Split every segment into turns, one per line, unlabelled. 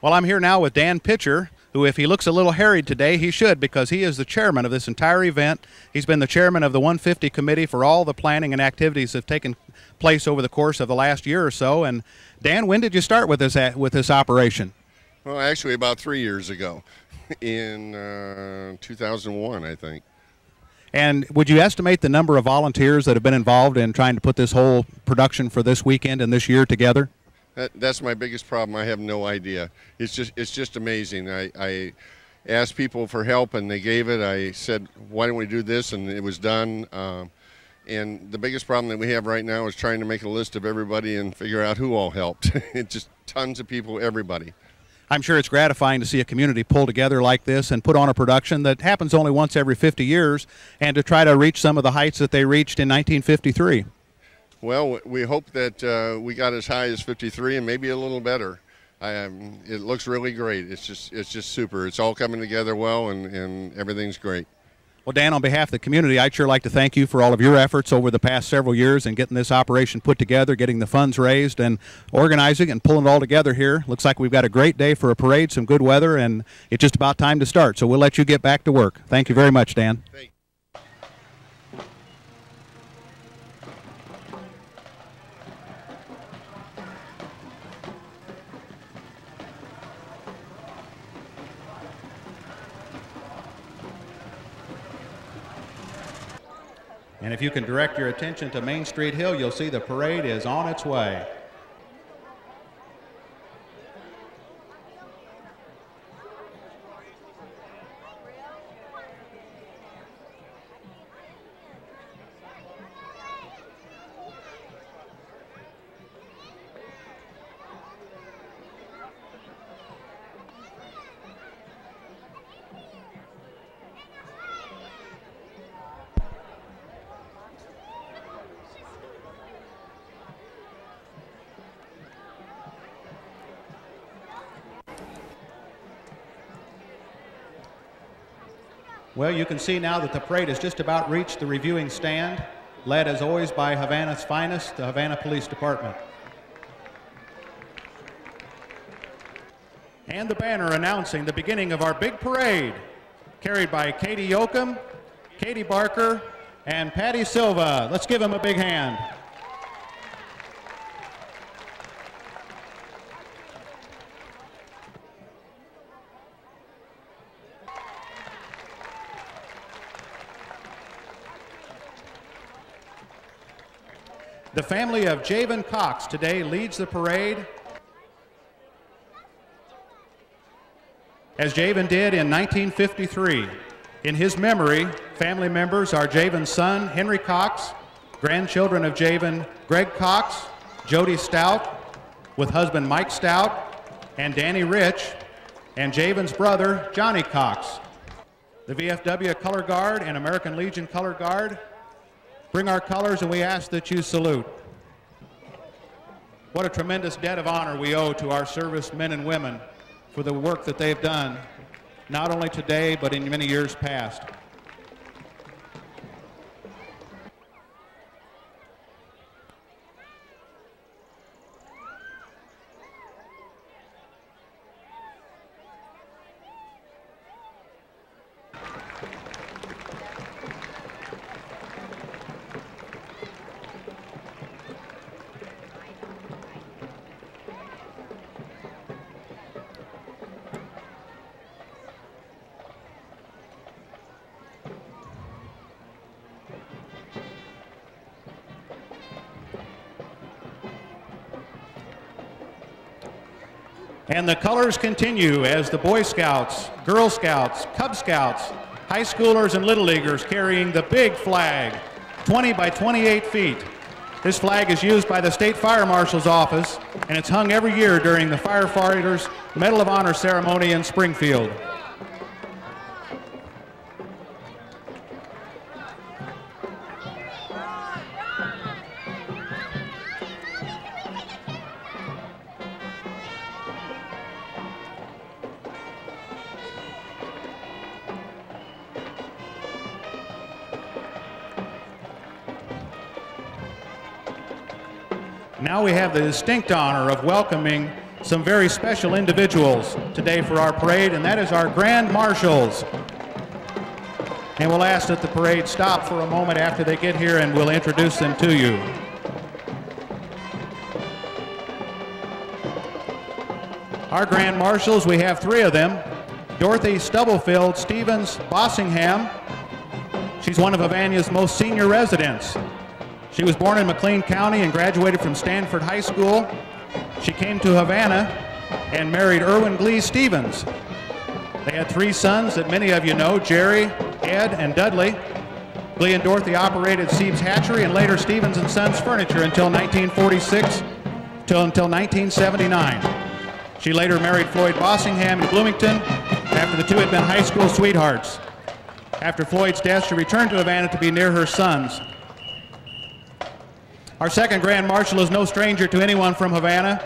Well, I'm here now with Dan Pitcher, who, if he looks a little harried today, he should, because he is the chairman of this entire event. He's been the chairman of the 150 committee for all the planning and activities that have taken place over the course of the last year or so. And Dan, when did you start with this operation?
Well, actually about 3 years ago, in 2001, I think.
And would you estimate the number of volunteers that have been involved in trying to put this whole production for this weekend and this year together?
That's my biggest problem. I have no idea. It's just amazing. I asked people for help, and they gave it. I said, why don't we do this? And it was done. And the biggest problem that we have right now is trying to make a list of everybody and figure out who all helped. It's just tons of people, everybody.
I'm sure it's gratifying to see a community pull together like this and put on a production that happens only once every 50 years, and to try to reach some of the heights that they reached in 1953.
Well, we hope that we got as high as 53 and maybe a little better. It looks really great. It's just super. It's all coming together well, and everything's great.
Well, Dan, on behalf of the community, I'd sure like to thank you for all of your efforts over the past several years in getting this operation put together, getting the funds raised, and organizing and pulling it all together here. Looks like we've got a great day for a parade, some good weather, and it's just about time to start. So we'll let you get back to work. Thank you very much, Dan.
Thanks.
And if you can direct your attention to Main Street Hill, you'll see the parade is on its way. Well, you can see now that the parade has just about reached the reviewing stand, led as always by Havana's finest, the Havana Police Department. And the banner announcing the beginning of our big parade, carried by Katie Yoakum, Katie Barker, and Patty Silva. Let's give them a big hand. The family of Javen Cox today leads the parade, as Javen did in 1953. In his memory, family members are Javen's son, Henry Cox, grandchildren of Javen, Greg Cox, Jody Stout, with husband Mike Stout, and Danny Rich, and Javen's brother, Johnny Cox. The VFW Color Guard and American Legion Color Guard bring our colors, and we ask that you salute. What a tremendous debt of honor we owe to our servicemen and women for the work that they've done, not only today, but in many years past. And the colors continue as the Boy Scouts, Girl Scouts, Cub Scouts, high schoolers, and Little Leaguers carrying the big flag, 20 by 28 feet. This flag is used by the State Fire Marshal's Office, and it's hung every year during the Firefighters Medal of Honor ceremony in Springfield. Now we have the distinct honor of welcoming some very special individuals today for our parade, and that is our Grand Marshals. And we'll ask that the parade stop for a moment after they get here, and we'll introduce them to you. Our Grand Marshals, we have 3 of them. Dorothy Stubblefield Stevens Bossingham. She's one of Havana's most senior residents. She was born in McLean County and graduated from Stanford High School. She came to Havana and married Irwin Glee Stevens. They had 3 sons that many of you know, Jerry, Ed, and Dudley. Glee and Dorothy operated Siebes Hatchery and later Stevens & Sons Furniture until 1946, until 1979. She later married Floyd Bossingham in Bloomington after the 2 had been high school sweethearts. After Floyd's death, she returned to Havana to be near her sons. Our second Grand Marshal is no stranger to anyone from Havana.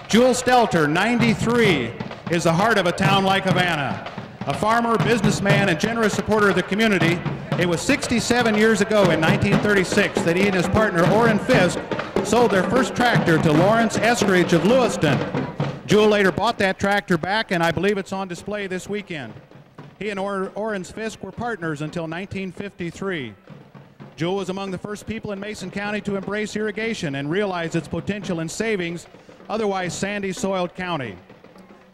Jewel Stelter, 93, is the heart of a town like Havana. A farmer, businessman, and generous supporter of the community, it was 67 years ago in 1936 that he and his partner, Orrin Fisk, sold their first tractor to Lawrence Eskridge of Lewiston. Jewel later bought that tractor back, and I believe it's on display this weekend. He and Orrin Fisk were partners until 1953. Jewel was among the first people in Mason County to embrace irrigation and realize its potential in savings otherwise sandy-soiled county.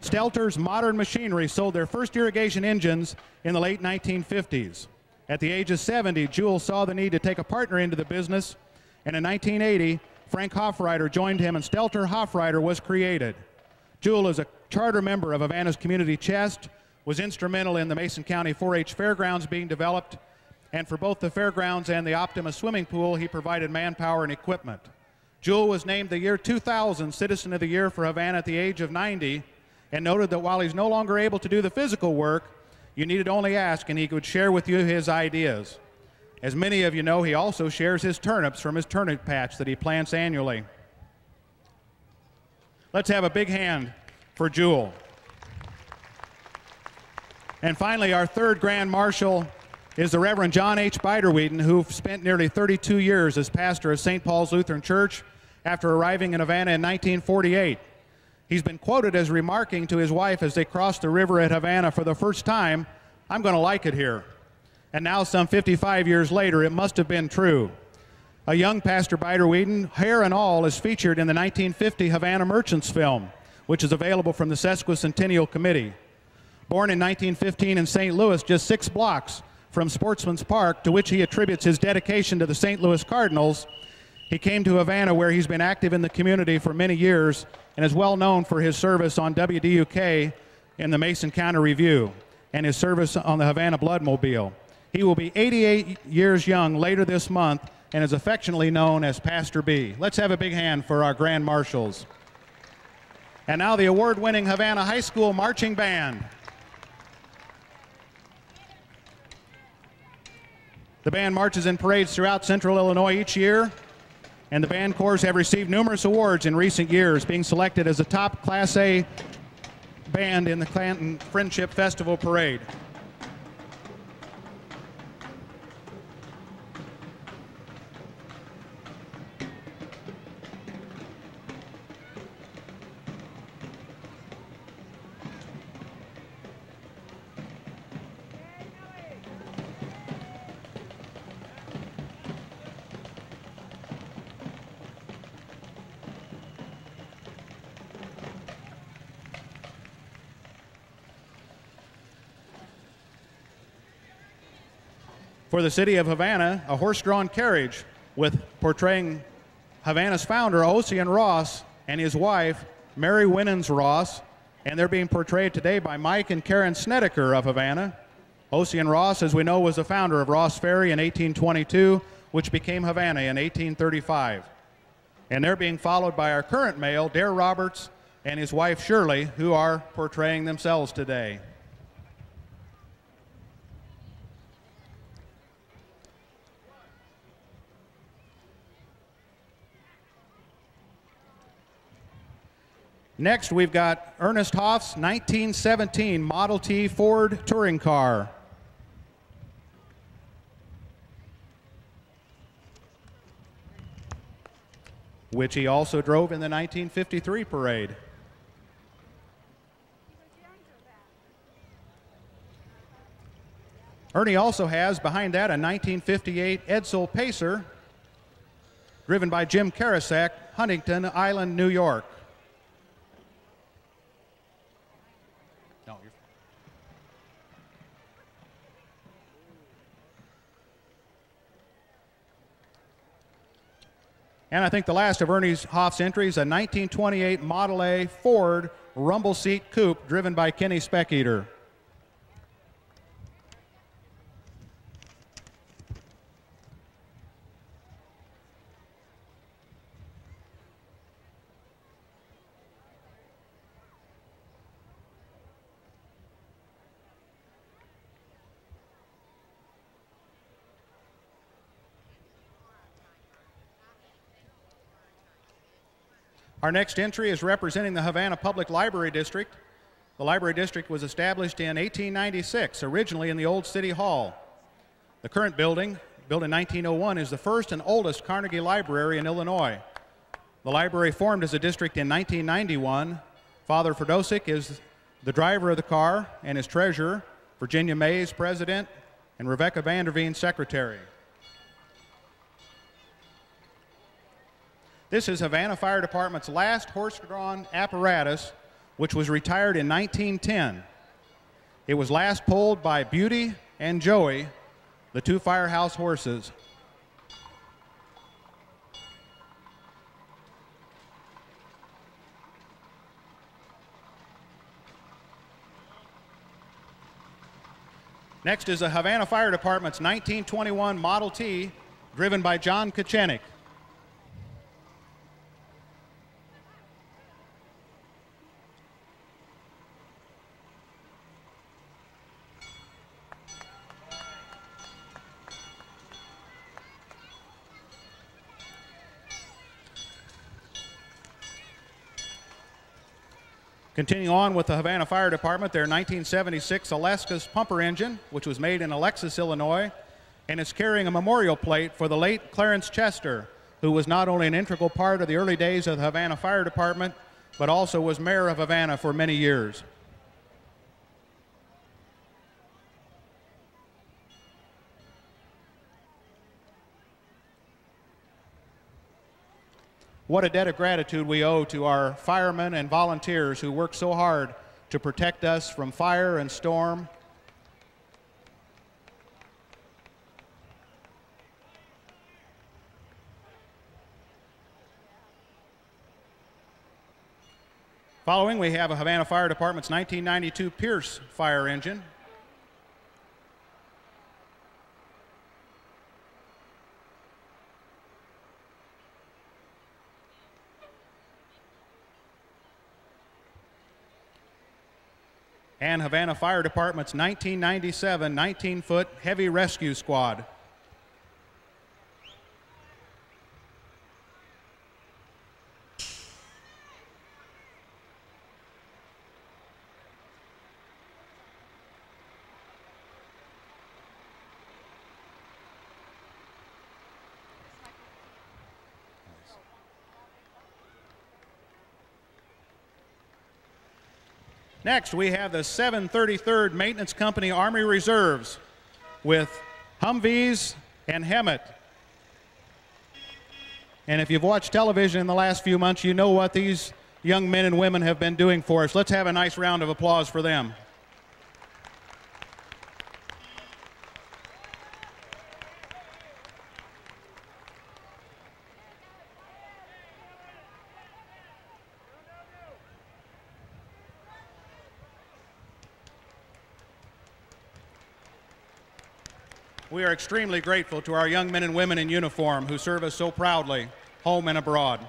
Stelter's modern machinery sold their first irrigation engines in the late 1950s. At the age of 70, Jewel saw the need to take a partner into the business, and in 1980, Frank Hoffreiter joined him and Stelter Hoffreiter was created. Jewel is a charter member of Havana's Community Chest, was instrumental in the Mason County 4-H Fairgrounds being developed, and for both the fairgrounds and the Optima swimming pool, he provided manpower and equipment. Jewel was named the year 2000 Citizen of the Year for Havana at the age of 90, and noted that while he's no longer able to do the physical work, you needed only ask and he could share with you his ideas. As many of you know, he also shares his turnips from his turnip patch that he plants annually. Let's have a big hand for Jewel. And finally, our third Grand Marshal is the Reverend John H. Biderweeden, who spent nearly 32 years as pastor of St. Paul's Lutheran Church after arriving in Havana in 1948. He's been quoted as remarking to his wife as they crossed the river at Havana for the first time, "I'm going to like it here." And now, some 55 years later, it must have been true. A young Pastor Biderweeden, hair and all, is featured in the 1950 Havana Merchants film, which is available from the Sesquicentennial Committee. Born in 1915 in St. Louis, just 6 blocks from Sportsman's Park, to which he attributes his dedication to the St. Louis Cardinals, he came to Havana, where he's been active in the community for many years and is well known for his service on WDUK in the Mason County Review and his service on the Havana Bloodmobile. He will be 88 years young later this month and is affectionately known as Pastor B. Let's have a big hand for our Grand Marshals. And now the award-winning Havana High School Marching Band. The band marches in parades throughout Central Illinois each year, and the band corps have received numerous awards in recent years, being selected as a top Class A band in the Clanton Friendship Festival Parade. For the city of Havana, a horse-drawn carriage with portraying Havana's founder, Ocean Ross, and his wife, Mary Winans Ross, and they're being portrayed today by Mike and Karen Snedeker of Havana. Ocean Ross, as we know, was the founder of Ross Ferry in 1822, which became Havana in 1835. And they're being followed by our current male, Dare Roberts, and his wife, Shirley, who are portraying themselves today. Next, we've got Ernest Hoff's 1917 Model T Ford touring car. Which he also drove in the 1953 parade. Ernie also has behind that a 1958 Edsel Pacer, driven by Jim Karasek, Huntington Island, New York. No, you're... And I think the last of Ernie Hoff's entries, a 1928 Model A Ford rumble seat coupe driven by Kenny Speckeater. Our next entry is representing the Havana Public Library District. The Library District was established in 1896, originally in the old City Hall. The current building, built in 1901, is the first and oldest Carnegie Library in Illinois. The library formed as a district in 1991. Father Ferdosik is the driver of the car and his treasurer, Virginia Mays, president, and Rebecca Vanderveen, secretary. This is Havana Fire Department's last horse-drawn apparatus, which was retired in 1910. It was last pulled by Beauty and Joey, the two firehouse horses. Next is the Havana Fire Department's 1921 Model T, driven by John Kachenik. Continuing on with the Havana Fire Department, their 1976 Aleskas pumper engine, which was made in Alexis, Illinois, and is carrying a memorial plate for the late Clarence Chester, who was not only an integral part of the early days of the Havana Fire Department, but also was mayor of Havana for many years. What a debt of gratitude we owe to our firemen and volunteers who work so hard to protect us from fire and storm. Following, we have a Havana Fire Department's 1992 Pierce fire engine. And Havana Fire Department's 1997 19-foot heavy rescue squad. Next, we have the 733rd Maintenance Company Army Reserves with Humvees and Hemet. And if you've watched television in the last few months, you know what these young men and women have been doing for us. Let's have a nice round of applause for them. We are extremely grateful to our young men and women in uniform who serve us so proudly, home and abroad.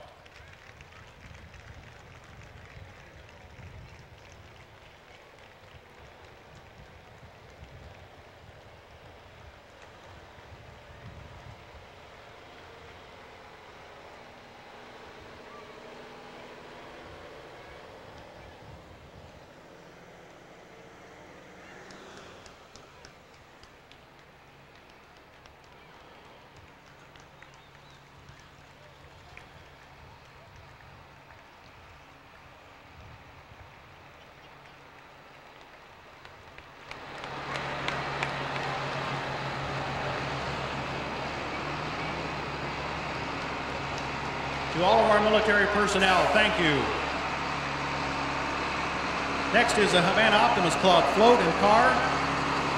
To all of our military personnel, thank you. Next is the Havana Optimist Club float and car.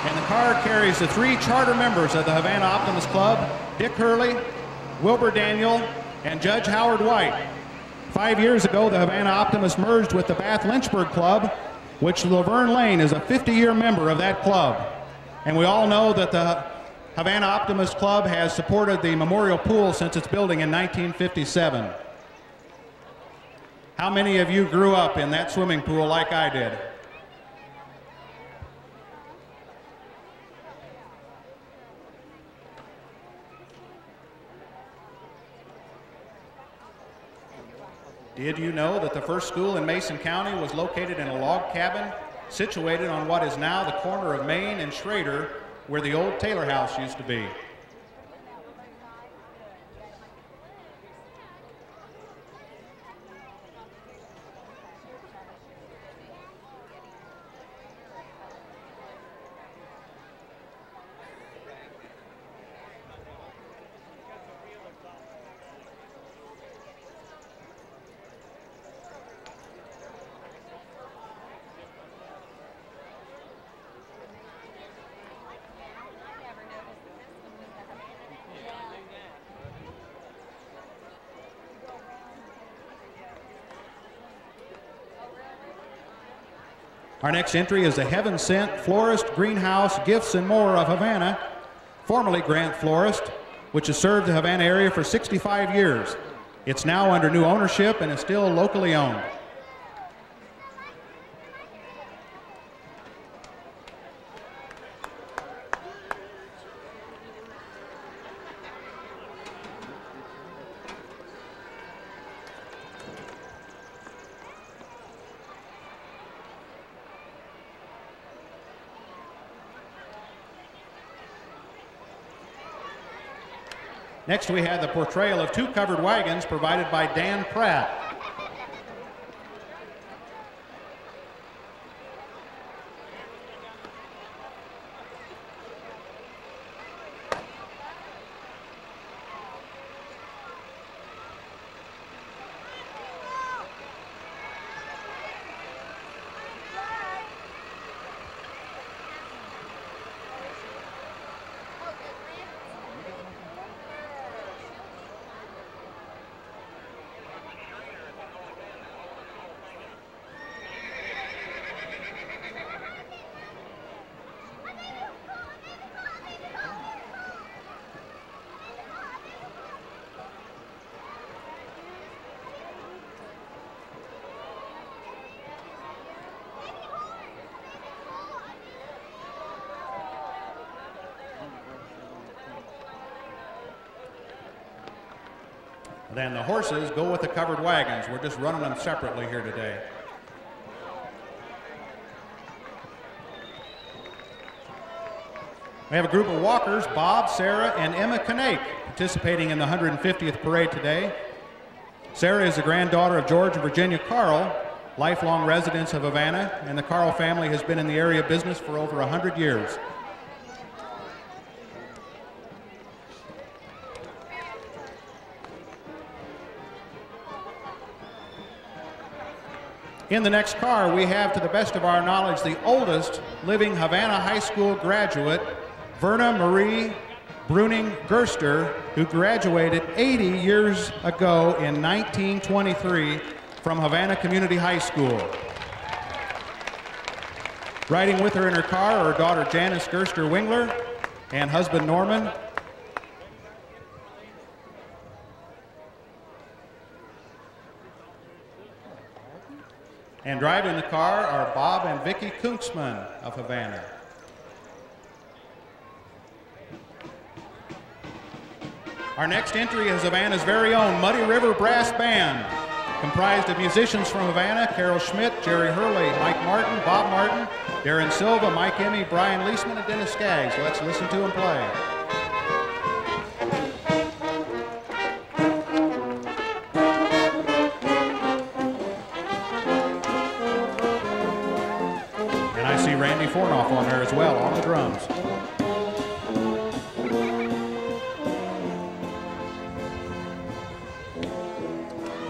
And the car carries the 3 charter members of the Havana Optimist Club, Dick Hurley, Wilbur Daniel, and Judge Howard White. 5 years ago, the Havana Optimists merged with the Bath Lynchburg Club, which Laverne Lane is a 50-year member of that club. And we all know that the Havana Optimist Club has supported the Memorial Pool since its building in 1957. How many of you grew up in that swimming pool like I did? Did you know that the first school in Mason County was located in a log cabin situated on what is now the corner of Main and Schrader, where the old Taylor House used to be? Our next entry is the Heaven Sent Florist, Greenhouse, Gifts, and More of Havana, formerly Grant Florist, which has served the Havana area for 65 years. It's now under new ownership and is still locally owned. Next, we had the portrayal of 2 covered wagons provided by Dan Pratt. Then the horses go with the covered wagons. We're just running them separately here today. We have a group of walkers, Bob, Sarah, and Emma Kanake, participating in the 150th parade today. Sarah is the granddaughter of George and Virginia Carl, lifelong residents of Havana, and the Carl family has been in the area business for over 100 years. In the next car, we have, to the best of our knowledge, the oldest living Havana High School graduate, Verna Marie Bruning Gerster, who graduated 80 years ago in 1923 from Havana Community High School. Riding with her in her car are her daughter Janice Gerster Wingler and husband Norman. And driving the car are Bob and Vicki Kuntzman of Havana. Our next entry is Havana's very own Muddy River Brass Band, comprised of musicians from Havana: Carol Schmidt, Jerry Hurley, Mike Martin, Bob Martin, Darren Silva, Mike Emmy, Brian Leisman, and Dennis Skaggs. Let's listen to them play. Randy Fornoff on there as well, on the drums.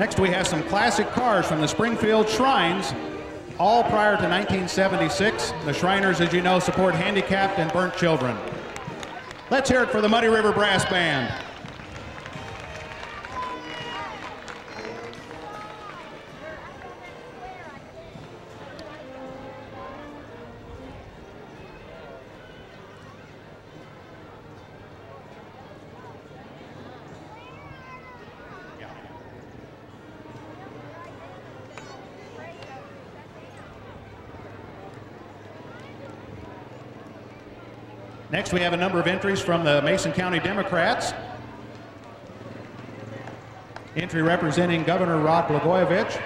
Next, we have some classic cars from the Springfield Shrines, all prior to 1976. The Shriners, as you know, support handicapped and burnt children. Let's hear it for the Muddy River Brass Band. Next, we have a number of entries from the Mason County Democrats. Entry representing Governor Rod Blagojevich.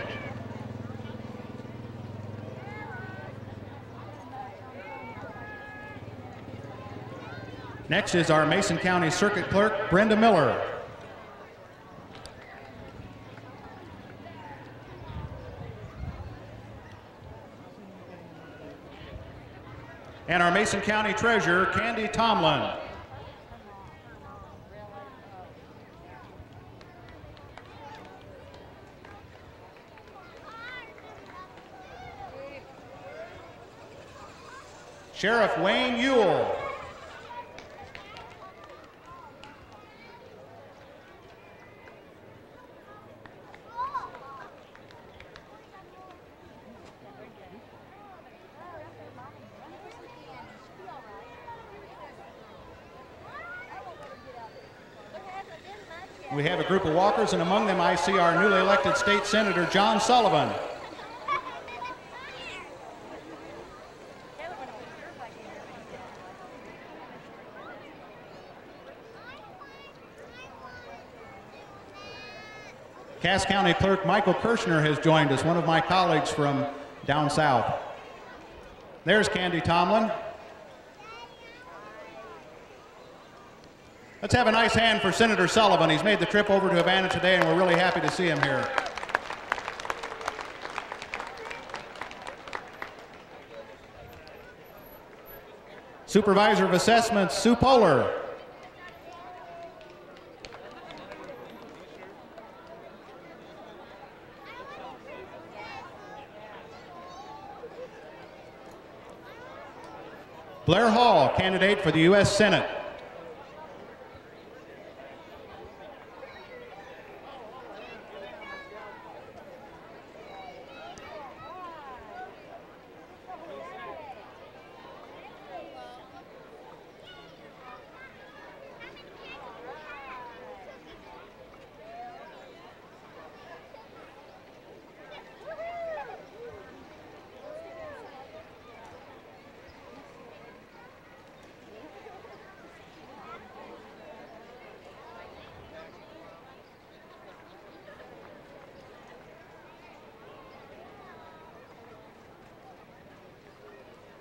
Next is our Mason County Circuit Clerk, Brenda Miller. And our Mason County Treasurer, Candy Tomlin. Sheriff Wayne Ewell. We have a group of walkers, and among them I see our newly elected state senator, John Sullivan. Cass County Clerk Michael Kirshner has joined us, one of my colleagues from down south. There's Candy Tomlin. Let's have a nice hand for Senator Sullivan. He's made the trip over to Havana today, and we're really happy to see him here. Supervisor of Assessments, Sue Poehler. Blair Hall, candidate for the U.S. Senate.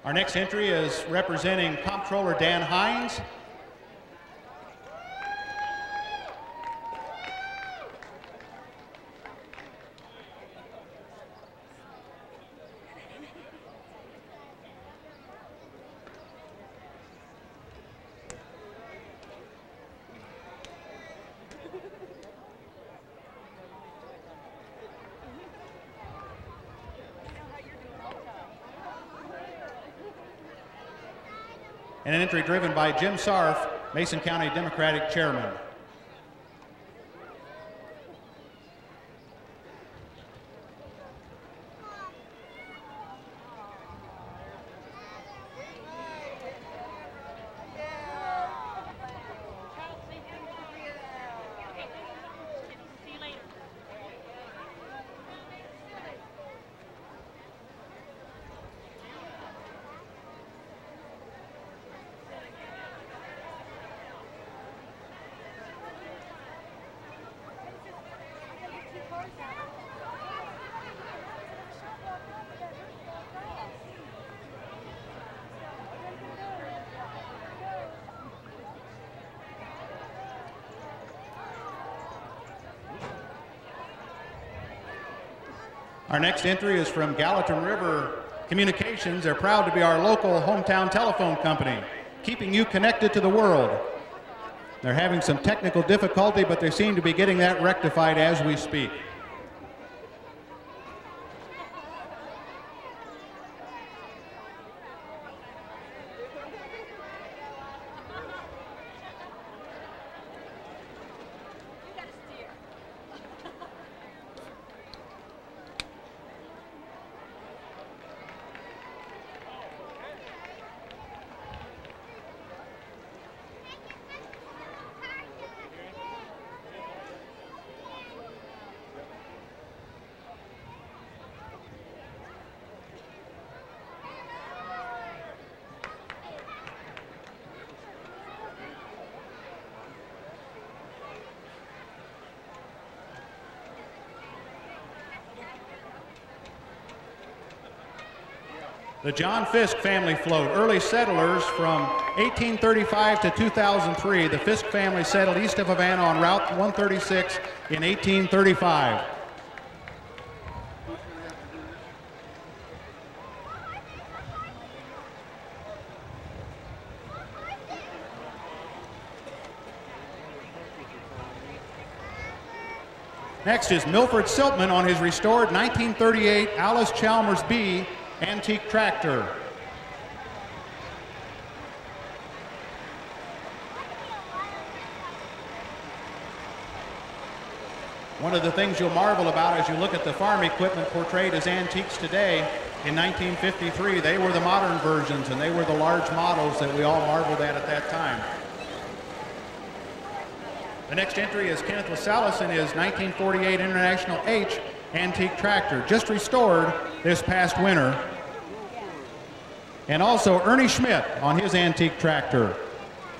Our next entry is representing Comptroller Dan Hines. And an entry driven by Jim Sarf, Mason County Democratic Chairman. Our next entry is from Gallatin River Communications. They're proud to be our local hometown telephone company, keeping you connected to the world. They're having some technical difficulty, but they seem to be getting that rectified as we speak. The John Fisk family float, early settlers from 1835 to 2003. The Fisk family settled east of Havana on Route 136 in 1835. Next is Milford Siltman on his restored 1938 Alice Chalmers B antique tractor. One of the things you'll marvel about as you look at the farm equipment portrayed as antiques today, in 1953, they were the modern versions and they were the large models that we all marveled at that time. The next entry is Kenneth LaSalle in his 1948 International H antique tractor, just restored this past winter. And also Ernie Schmidt on his antique tractor,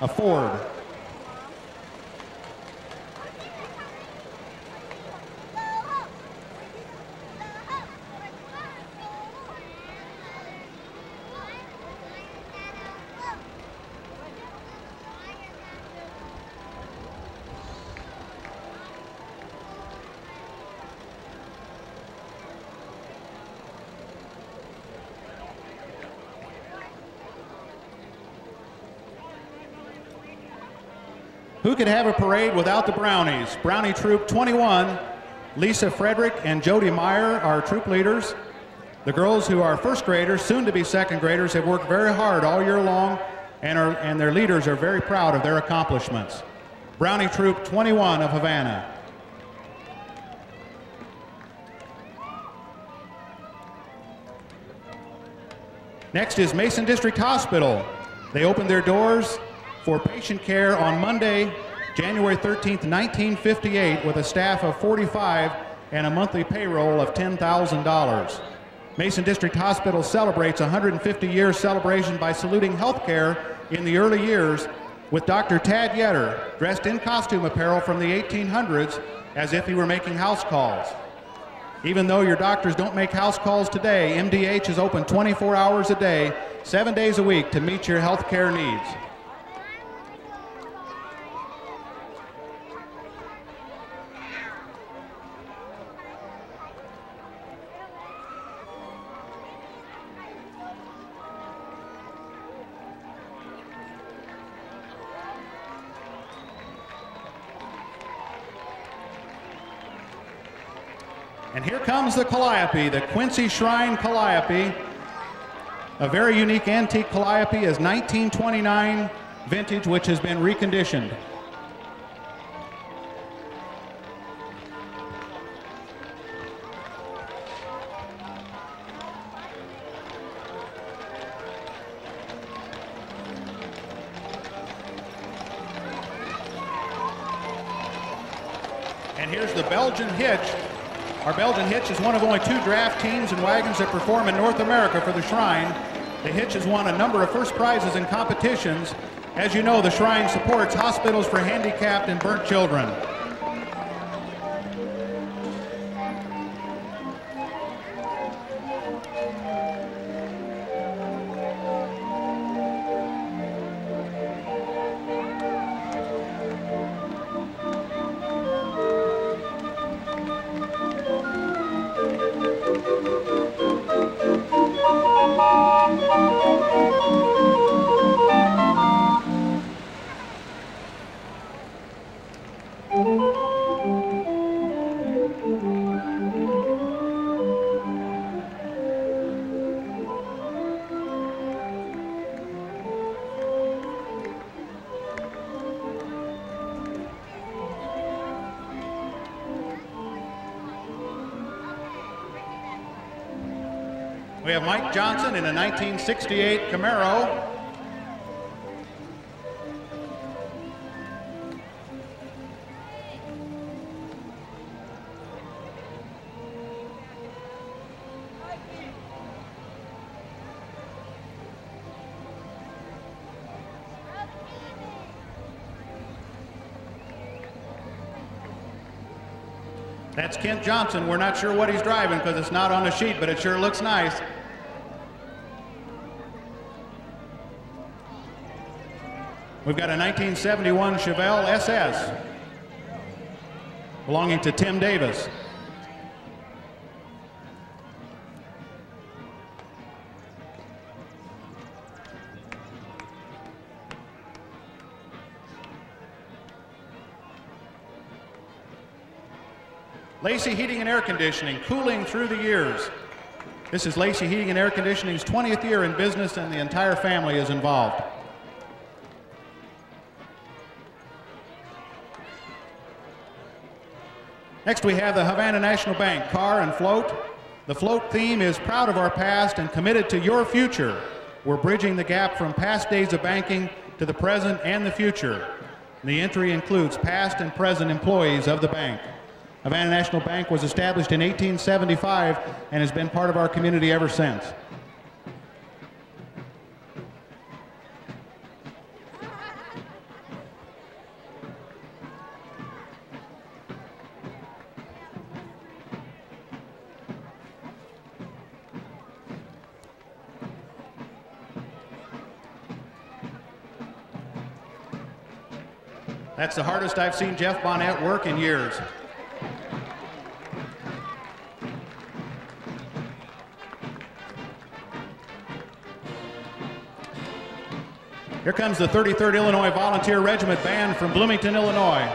a Ford. Who could have a parade without the Brownies? Brownie Troop 21, Lisa Frederick and Jody Meyer are troop leaders. The girls who are first graders, soon to be second graders, have worked very hard all year long and their leaders are very proud of their accomplishments. Brownie Troop 21 of Havana. Next is Mason District Hospital. They opened their doors for patient care on Monday, January 13th, 1958, with a staff of 45 and a monthly payroll of $10,000. Mason District Hospital celebrates a 150-year celebration by saluting healthcare in the early years with Dr. Tad Yetter, dressed in costume apparel from the 1800s as if he were making house calls. Even though your doctors don't make house calls today, MDH is open 24 hours a day, 7 days a week to meet your healthcare needs. And here comes the Calliope, the Quincy Shrine Calliope. A very unique antique Calliope is 1929 vintage, which has been reconditioned. And here's the Belgian Hitch. Our Belgian Hitch is one of only 2 draft teams and wagons that perform in North America for the Shrine. The Hitch has won a number of first prizes in competitions. As you know, the Shrine supports hospitals for handicapped and burnt children. We have Mike Johnson in a 1968 Camaro. That's Kent Johnson. We're not sure what he's driving because it's not on the sheet, but it sure looks nice. We've got a 1971 Chevelle SS belonging to Tim Davis. Lacey Heating and Air Conditioning, cooling through the years. This is Lacey Heating and Air Conditioning's 20th year in business, and the entire family is involved. Next we have the Havana National Bank car and float. The float theme is proud of our past and committed to your future. We're bridging the gap from past days of banking to the present and the future. The entry includes past and present employees of the bank. Havana National Bank was established in 1875 and has been part of our community ever since. That's the hardest I've seen Jeff Bonnet work in years. Here comes the 33rd Illinois Volunteer Regiment Band from Bloomington, Illinois.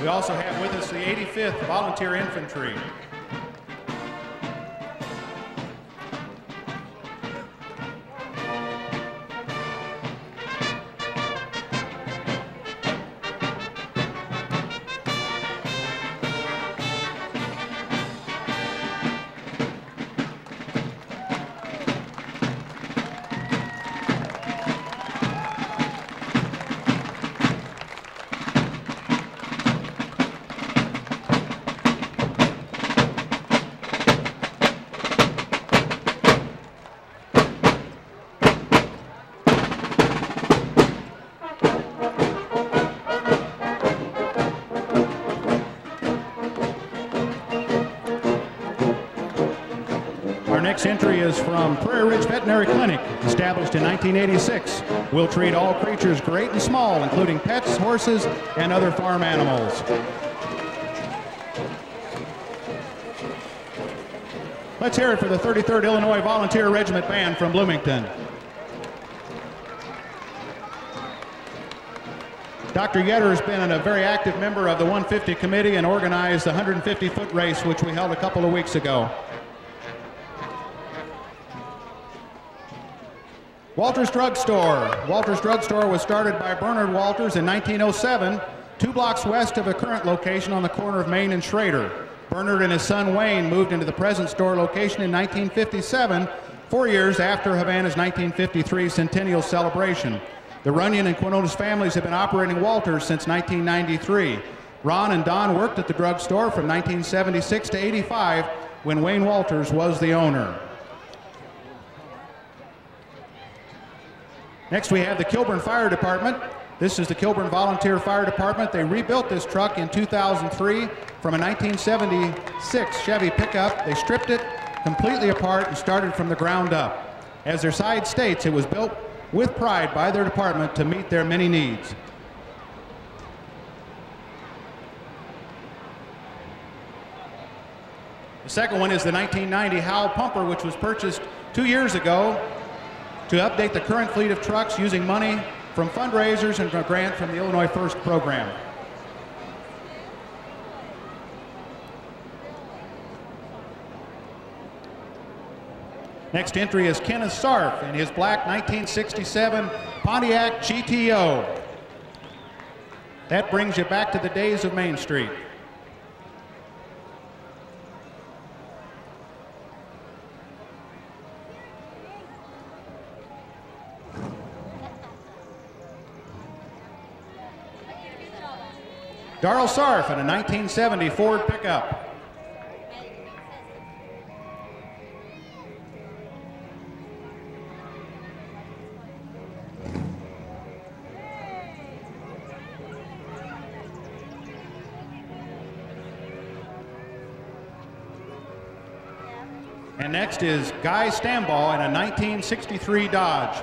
We also have with us the 85th Volunteer Infantry. Next entry is from Prairie Ridge Veterinary Clinic, established in 1986. We'll treat all creatures great and small, including pets, horses, and other farm animals. Let's hear it for the 33rd Illinois Volunteer Regiment Band from Bloomington. Dr. Yetter has been a very active member of the 150 committee and organized the 150-foot race, which we held a couple of weeks ago. Walters Drug Store. Walters Drug Store was started by Bernard Walters in 1907, 2 blocks west of the current location on the corner of Main and Schrader. Bernard and his son Wayne moved into the present store location in 1957, 4 years after Havana's 1953 centennial celebration. The Runyon and Quinones families have been operating Walters since 1993. Ron and Don worked at the drugstore from 1976 to 85 when Wayne Walters was the owner. Next we have the Kilburn Fire Department. This is the Kilburn Volunteer Fire Department. They rebuilt this truck in 2003 from a 1976 Chevy pickup. They stripped it completely apart and started from the ground up. As their side states, it was built with pride by their department to meet their many needs. The second one is the 1990 Howell Pumper, which was purchased 2 years ago to update the current fleet of trucks using money from fundraisers and a grant from the Illinois First program. Next entry is Kenneth Sarf in his black 1967 Pontiac GTO. That brings you back to the days of Main Street. Darrell Sarf in a 1970 Ford pickup. And next is Guy Stambaugh in a 1963 Dodge.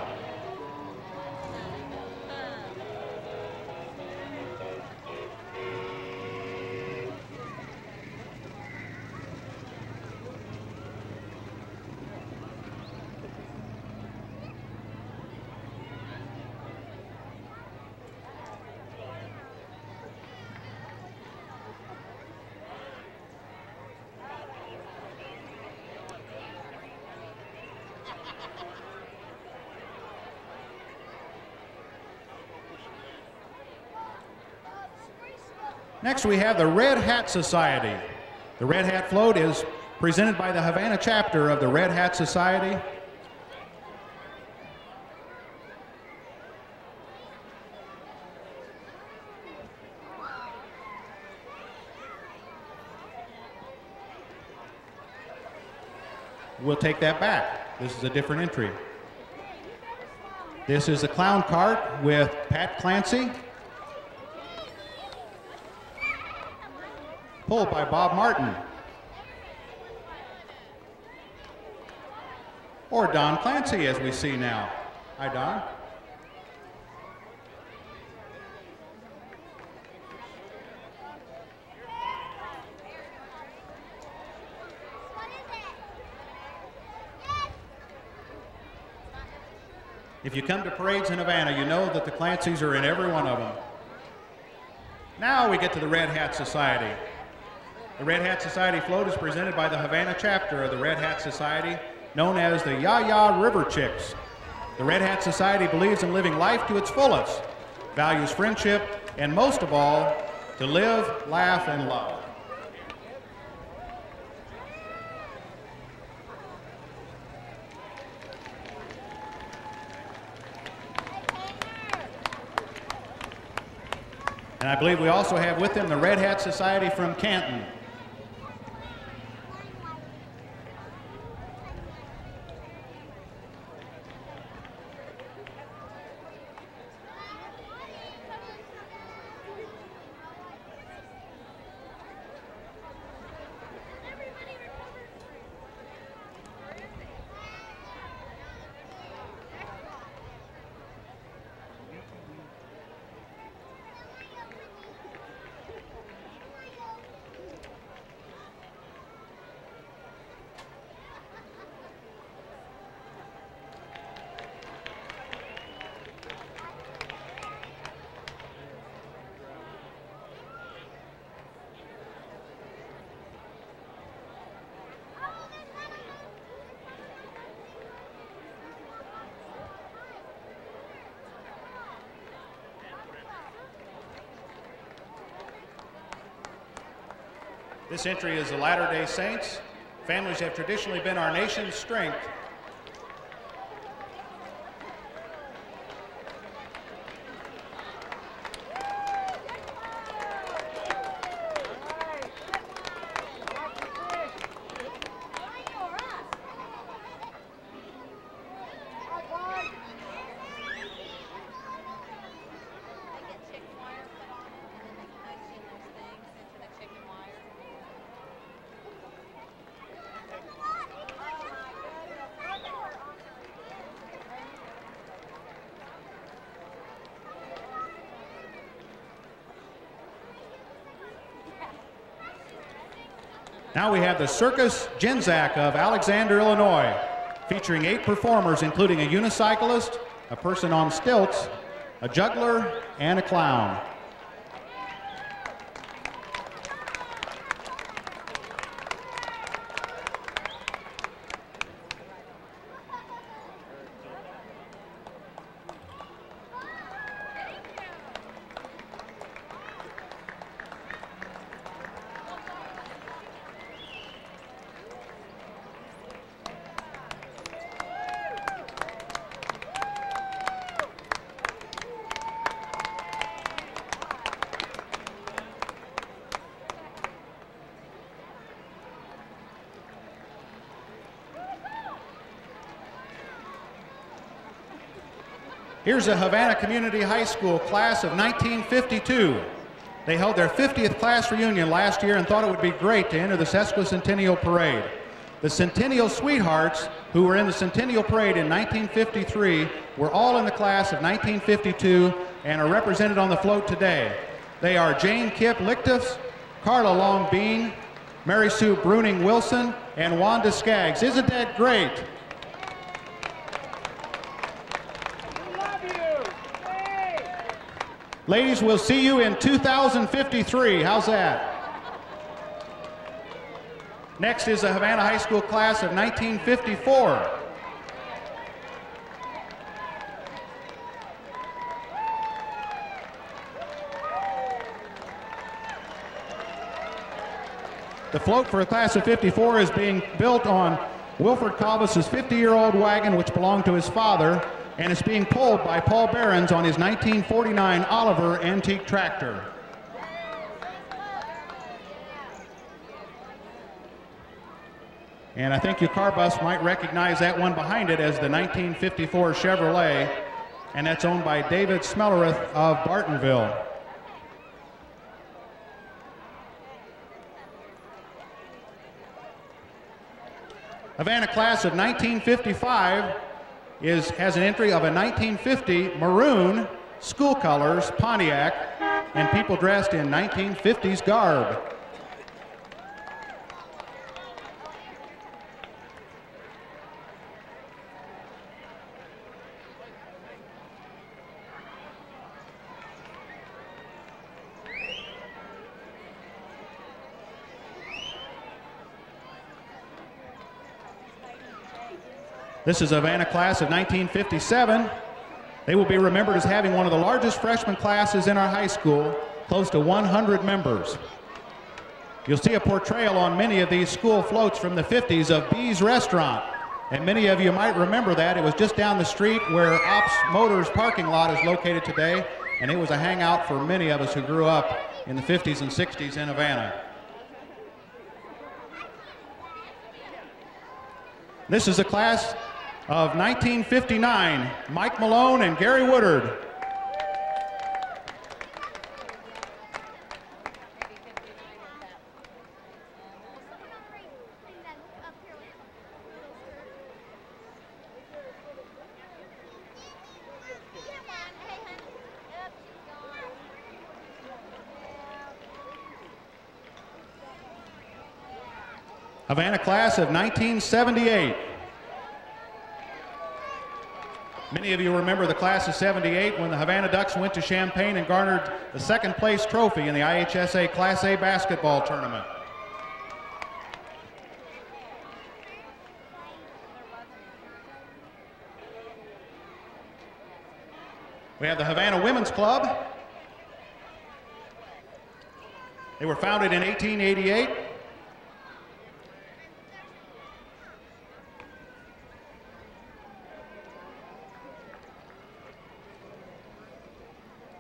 Next, we have the Red Hat Society. The Red Hat float is presented by the Havana chapter of the Red Hat Society. We'll take that back. This is a different entry. This is the clown cart with Pat Clancy, pulled by Bob Martin. Or Don Clancy, as we see now. Hi, Don. If you come to parades in Havana, you know that the Clancys are in every one of them. Now we get to the Red Hat Society. The Red Hat Society float is presented by the Havana chapter of the Red Hat Society, known as the Ya-Ya River Chicks. The Red Hat Society believes in living life to its fullest, values friendship, and most of all, to live, laugh, and love. And I believe we also have with them the Red Hat Society from Canton. This entry is the Latter-day Saints. Families have traditionally been our nation's strength. Now we have the Circus Genzac of Alexander, Illinois, featuring 8 performers, including a unicyclist, a person on stilts, a juggler, and a clown. Here's the Havana Community High School class of 1952. They held their 50th class reunion last year and thought it would be great to enter the sesquicentennial parade. The Centennial Sweethearts, who were in the Centennial Parade in 1953, were all in the class of 1952 and are represented on the float today. They are Jane Kipp Lichtus, Carla Long Bean, Mary Sue Bruning Wilson, and Wanda Skaggs. Isn't that great?
We love you. Hey.
Ladies, we'll see you in 2053. How's that? Next is the Havana High School class of 1954. The float for a class of 54 is being built on Wilford Calvis's 50-year-old wagon, which belonged to his father, and is being pulled by Paul Behrens on his 1949 Oliver antique tractor. And I think your car bus might recognize that one behind it as the 1954 Chevrolet, and that's owned by David Smellereth of Bartonville. Havana class of 1955 has an entry of a 1950 maroon school colors Pontiac and people dressed in 1950s garb. This is a Havana class of 1957. They will be remembered as having one of the largest freshman classes in our high school, close to 100 members. You'll see a portrayal on many of these school floats from the 50s of Bee's Restaurant. And many of you might remember that. It was just down the street where Ops Motors parking lot is located today, and it was a hangout for many of us who grew up in the 50s and 60s in Havana. This is a class of 1959, Mike Malone and Gary Woodard. Havana class of 1978. Many of you remember the class of 78 when the Havana Ducks went to Champaign and garnered the second place trophy in the IHSA Class A basketball tournament. We have the Havana Women's Club. They were founded in 1888.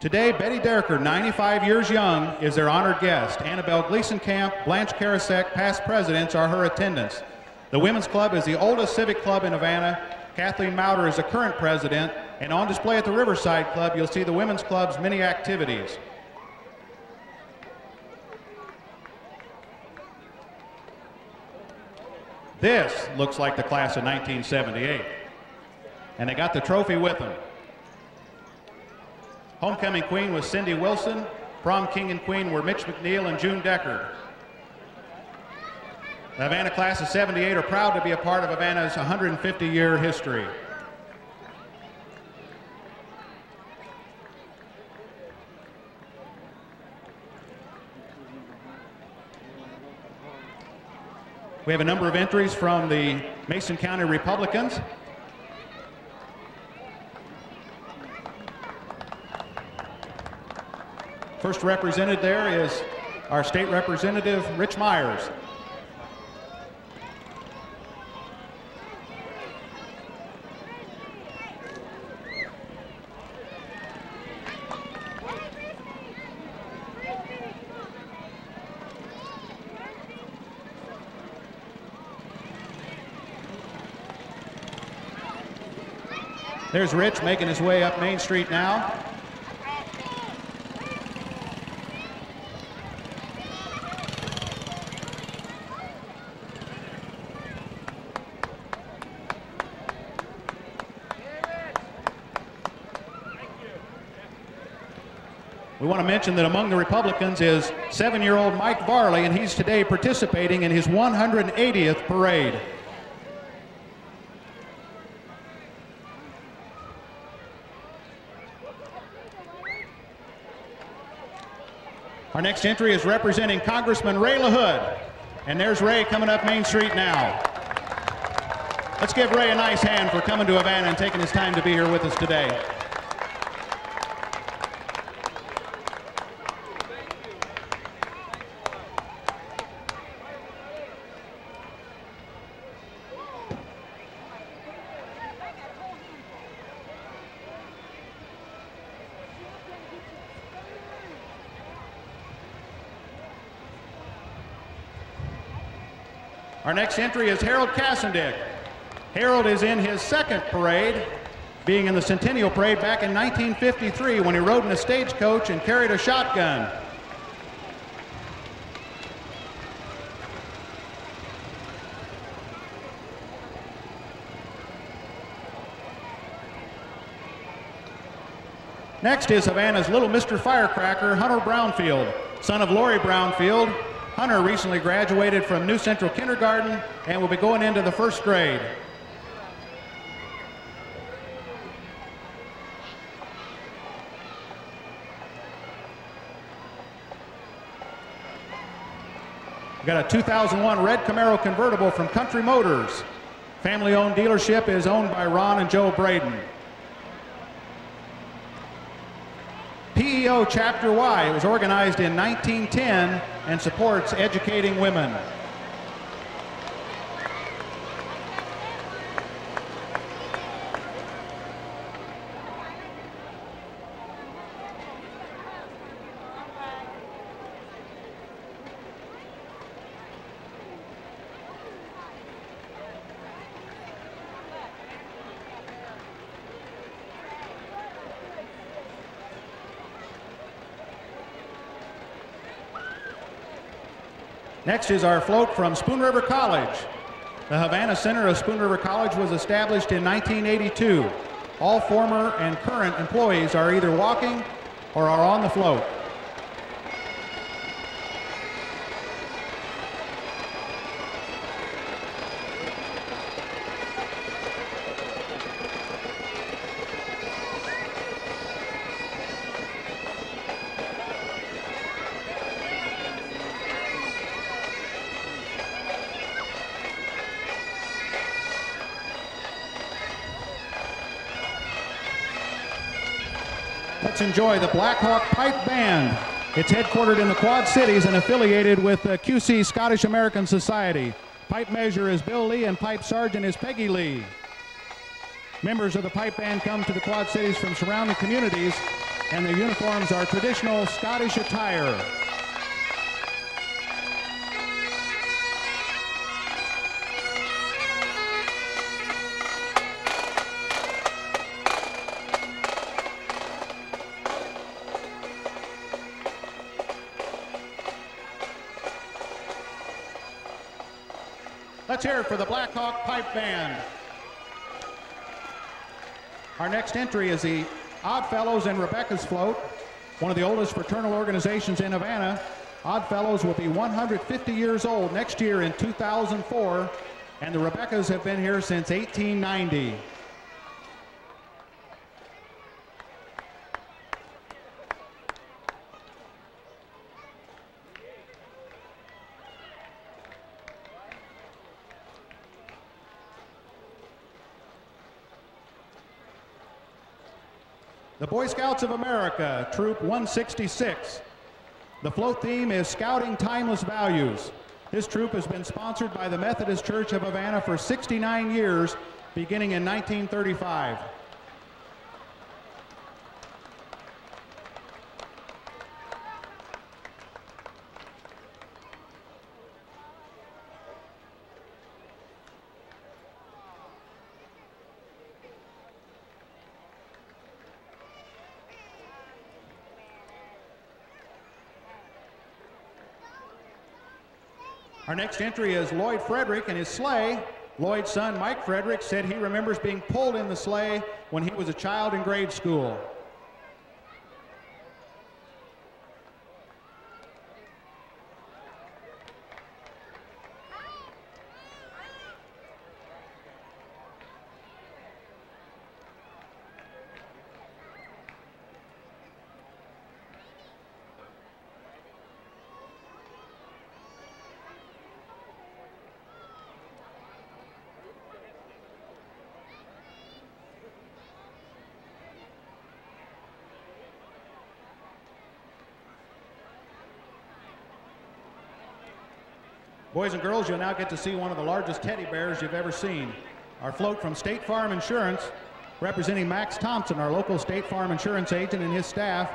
Today, Betty Derricker, 95 years young, is their honored guest. Annabelle Gleason Camp, Blanche Karasek, past presidents, are her attendants. The Women's Club is the oldest civic club in Havana. Kathleen Mauder is the current president. And on display at the Riverside Club, you'll see the Women's Club's many activities. This looks like the class of 1978. And they got the trophy with them. Homecoming queen was Cindy Wilson. Prom king and queen were Mitch McNeil and June Decker. The Havana class of 78 are proud to be a part of Havana's 150-year history. We have a number of entries from the Mason County Republicans. First represented there is our state representative, Rich Myers. There's Rich making his way up Main Street now. We want to mention that among the Republicans is 7-year-old Mike Varley, and he's today participating in his 180th parade. Our next entry is representing Congressman Ray LaHood. And there's Ray coming up Main Street now. Let's give Ray a nice hand for coming to Havana and taking his time to be here with us today. Our next entry is Harold Kassendick. Harold is in his second parade, being in the Centennial Parade back in 1953 when he rode in a stagecoach and carried a shotgun. Next is Havana's little Mr. Firecracker, Hunter Brownfield, son of Lori Brownfield. Hunter recently graduated from New Central Kindergarten and will be going into the first grade. We got a 2001 red Camaro convertible from Country Motors. Family-owned dealership is owned by Ron and Joe Braden. PEO Chapter Y was organized in 1910 and supports educating women. Next is our float from Spoon River College. The Havana Center of Spoon River College was established in 1982. All former and current employees are either walking or are on the float. Let's enjoy the Black Hawk Pipe Band. It's headquartered in the Quad Cities and affiliated with the QC Scottish American Society. Pipe measure is Bill Lee and pipe sergeant is Peggy Lee. Members of the pipe band come to the Quad Cities from surrounding communities, and their uniforms are traditional Scottish attire. Let's hear it for the Black Hawk Pipe Band. Our next entry is the Oddfellows and Rebecca's Float, one of the oldest fraternal organizations in Havana. Oddfellows will be 150 years old next year in 2004, and the Rebeccas have been here since 1890. The Boy Scouts of America, Troop 166. The float theme is Scouting Timeless Values. This troop has been sponsored by the Methodist Church of Havana for 69 years, beginning in 1935. Our next entry is Lloyd Frederick and his sleigh. Lloyd's son, Mike Frederick, said he remembers being pulled in the sleigh when he was a child in grade school. Boys and girls, you'll now get to see one of the largest teddy bears you've ever seen. Our float from State Farm Insurance, representing Max Thompson, our local State Farm Insurance agent, and his staff.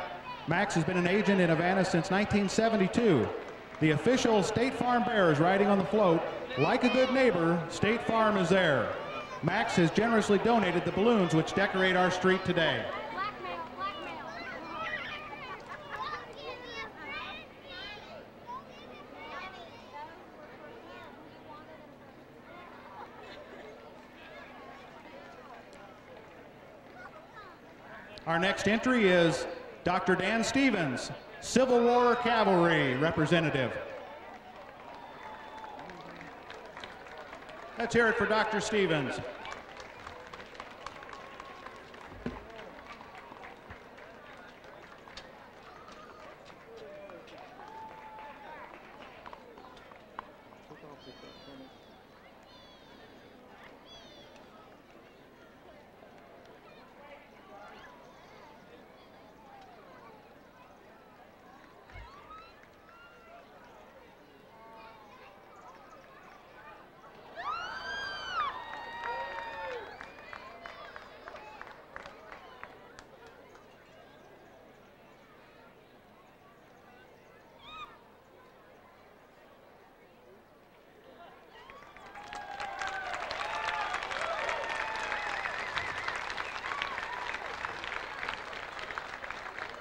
Max has been an agent in Havana since 1972. The official State Farm bear is riding on the float. Like a good neighbor, State Farm is there. Max has generously donated the balloons which decorate our street today. Our next entry is Dr. Dan Stevens, Civil War Cavalry representative. Let's hear it for Dr. Stevens.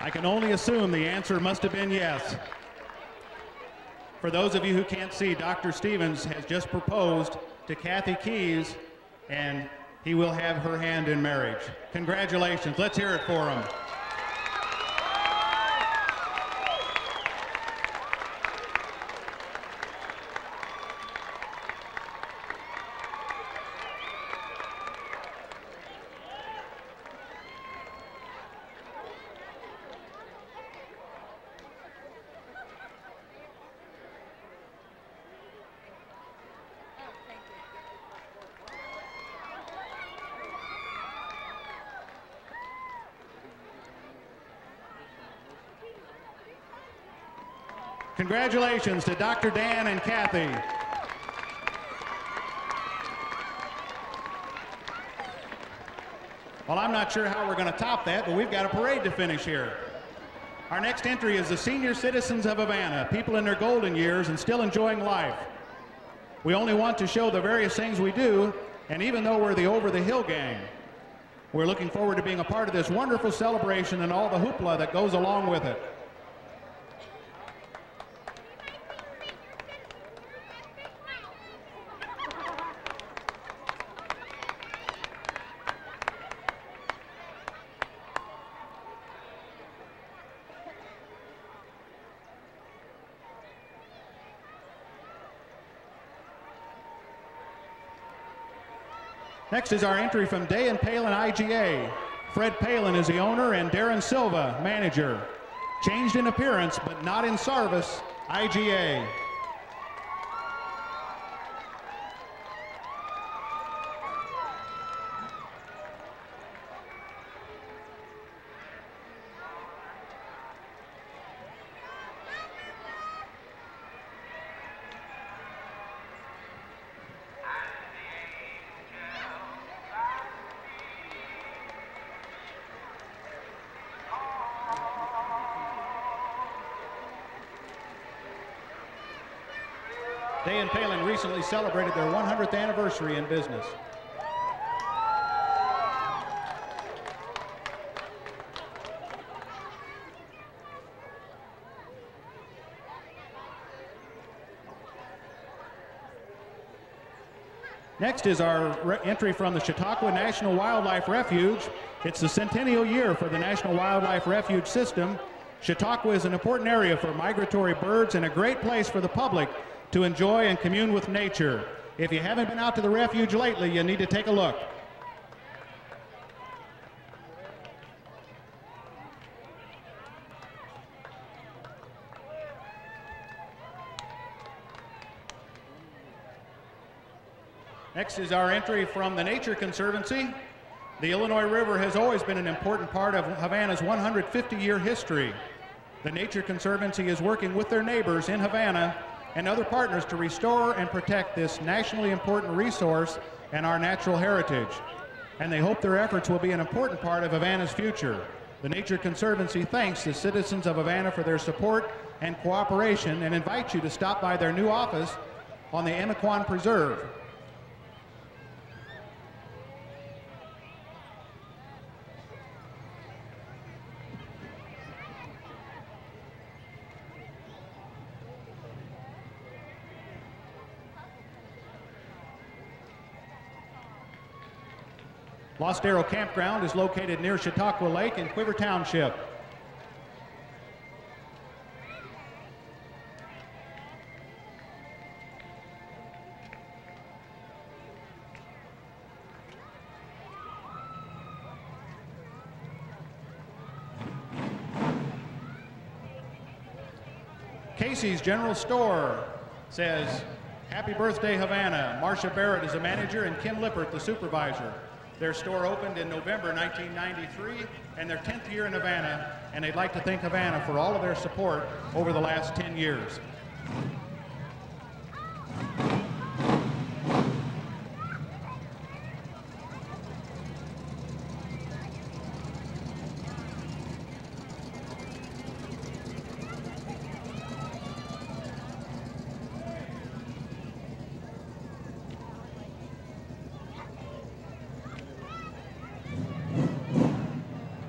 I can only assume the answer must have been yes. For those of you who can't see, Dr. Stevens has just proposed to Kathy Keys, and he will have her hand in marriage. Congratulations. Let's hear it for him. Congratulations to Dr. Dan and Kathy. Well, I'm not sure how we're going to top that, but we've got a parade to finish here. Our next entry is the senior citizens of Havana, people in their golden years and still enjoying life. We only want to show the various things we do, and even though we're the Over the Hill gang, we're looking forward to being a part of this wonderful celebration and all the hoopla that goes along with it. Next is our entry from Day and Palin IGA. Fred Palin is the owner and Darren Silva, manager. Changed in appearance, but not in service, IGA. Day and Palin recently celebrated their 100th anniversary in business. Next is our entry from the Chautauqua National Wildlife Refuge. It's the centennial year for the National Wildlife Refuge system. Chautauqua is an important area for migratory birds and a great place for the public to enjoy and commune with nature. If you haven't been out to the refuge lately, you need to take a look. Next is our entry from the Nature Conservancy. The Illinois River has always been an important part of Havana's 150-year history. The Nature Conservancy is working with their neighbors in Havana and other partners to restore and protect this nationally important resource and our natural heritage. And they hope their efforts will be an important part of Havana's future. The Nature Conservancy thanks the citizens of Havana for their support and cooperation and invites you to stop by their new office on the Emiquon Preserve. Lost Arrow Campground is located near Chautauqua Lake in Quiver Township. Casey's General Store says, "Happy birthday, Havana." Marcia Barrett is the manager and Kim Lippert the supervisor. Their store opened in November 1993 and their 10th year in Havana, and they'd like to thank Havana for all of their support over the last 10 years.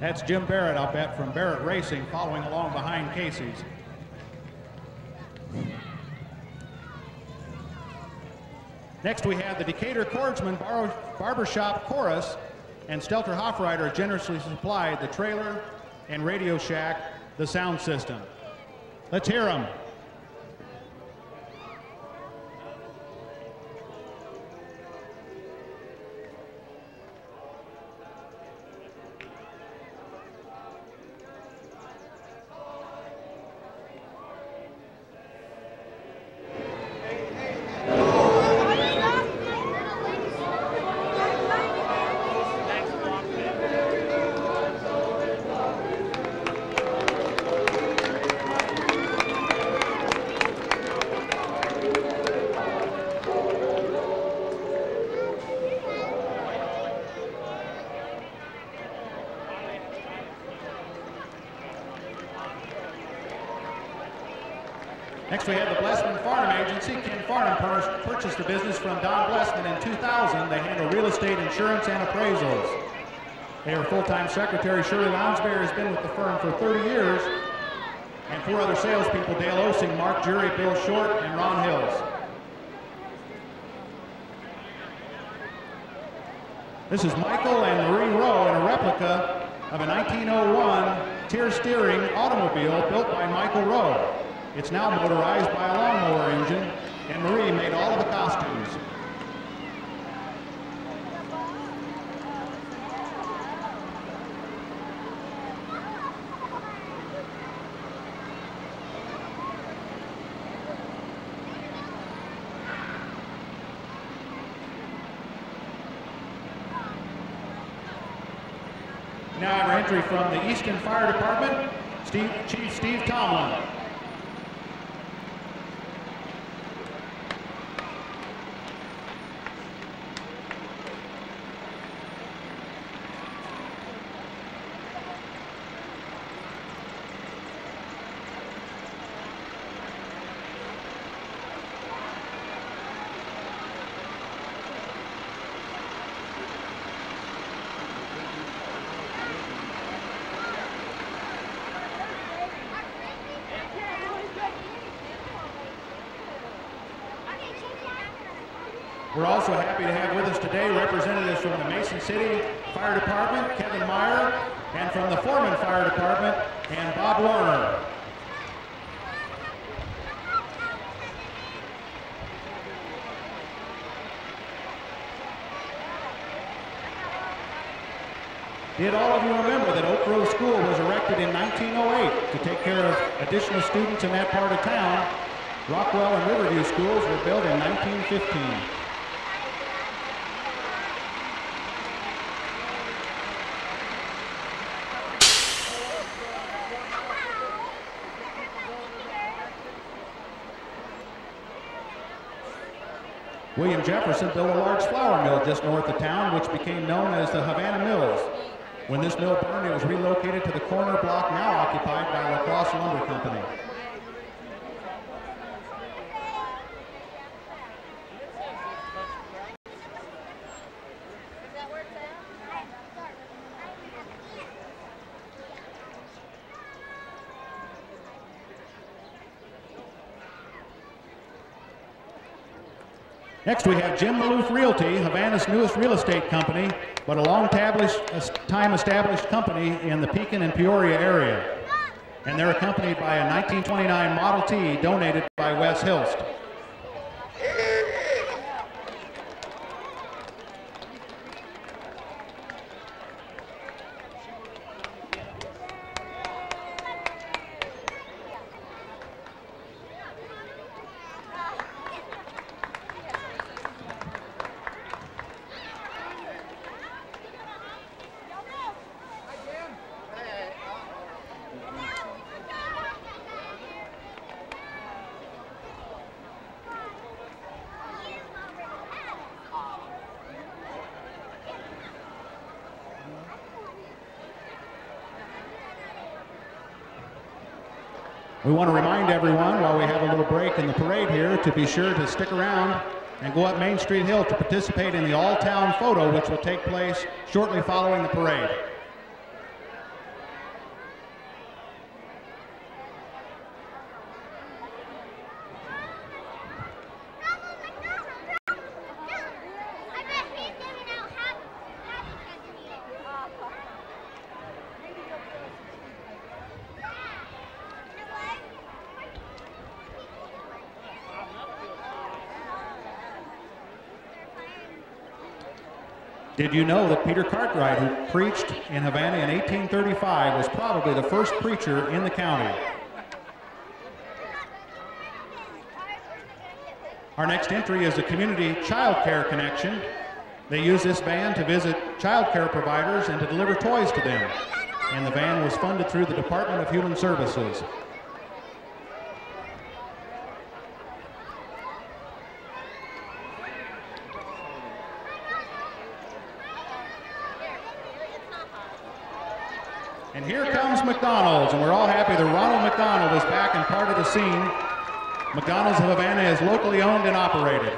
That's Jim Barrett, I'll bet, from Barrett Racing, following along behind Casey's. Next we have the Decatur Cordsman Barbershop Chorus, and Stelter Hoffreiter generously supplied the trailer and Radio Shack, the sound system. Let's hear them. Next we have the Blessman Farm Agency. Ken Farnham purchased the business from Don Blessman in 2000. They handle real estate, insurance, and appraisals. Their full-time secretary, Shirley Lounsbury, has been with the firm for 30 years. And 4 other salespeople, Dale Osing, Mark Jury, Bill Short, and Ron Hills. This is Michael and Marie Rowe in a replica of a 1901 Tier steering automobile built by Michael Rowe. It's now motorized by a lawnmower engine, and Marie made all of the costumes. Now our entry from the Easton Fire Department, Chief Steve Tomlin. We're also happy to have with us today representatives from the Mason City Fire Department, Kevin Meyer, and from the Foreman Fire Department, and Bob Warner. Did all of you remember that Oak Grove School was erected in 1908 to take care of additional students in that part of town? Rockwell and Riverview schools were built in 1915. William Jefferson built a large flour mill just north of town, which became known as the Havana Mills. When this mill burned, it was relocated to the corner block now occupied by La Crosse Lumber Company. Next, we have Jim Maloof Realty, Havana's newest real estate company, but a long-time established company in the Pekin and Peoria area. And they're accompanied by a 1929 Model T donated by Wes Hilst. We want to remind everyone, while we have a little break in the parade here, to be sure to stick around and go up Main Street Hill to participate in the all-town photo, which will take place shortly following the parade. Did you know that Peter Cartwright, who preached in Havana in 1835, was probably the first preacher in the county? Our next entry is the Community Child Care Connection. They use this van to visit child care providers and to deliver toys to them. And the van was funded through the Department of Human Services. And here comes McDonald's, and we're all happy that Ronald McDonald is back and part of the scene. McDonald's of Havana is locally owned and operated.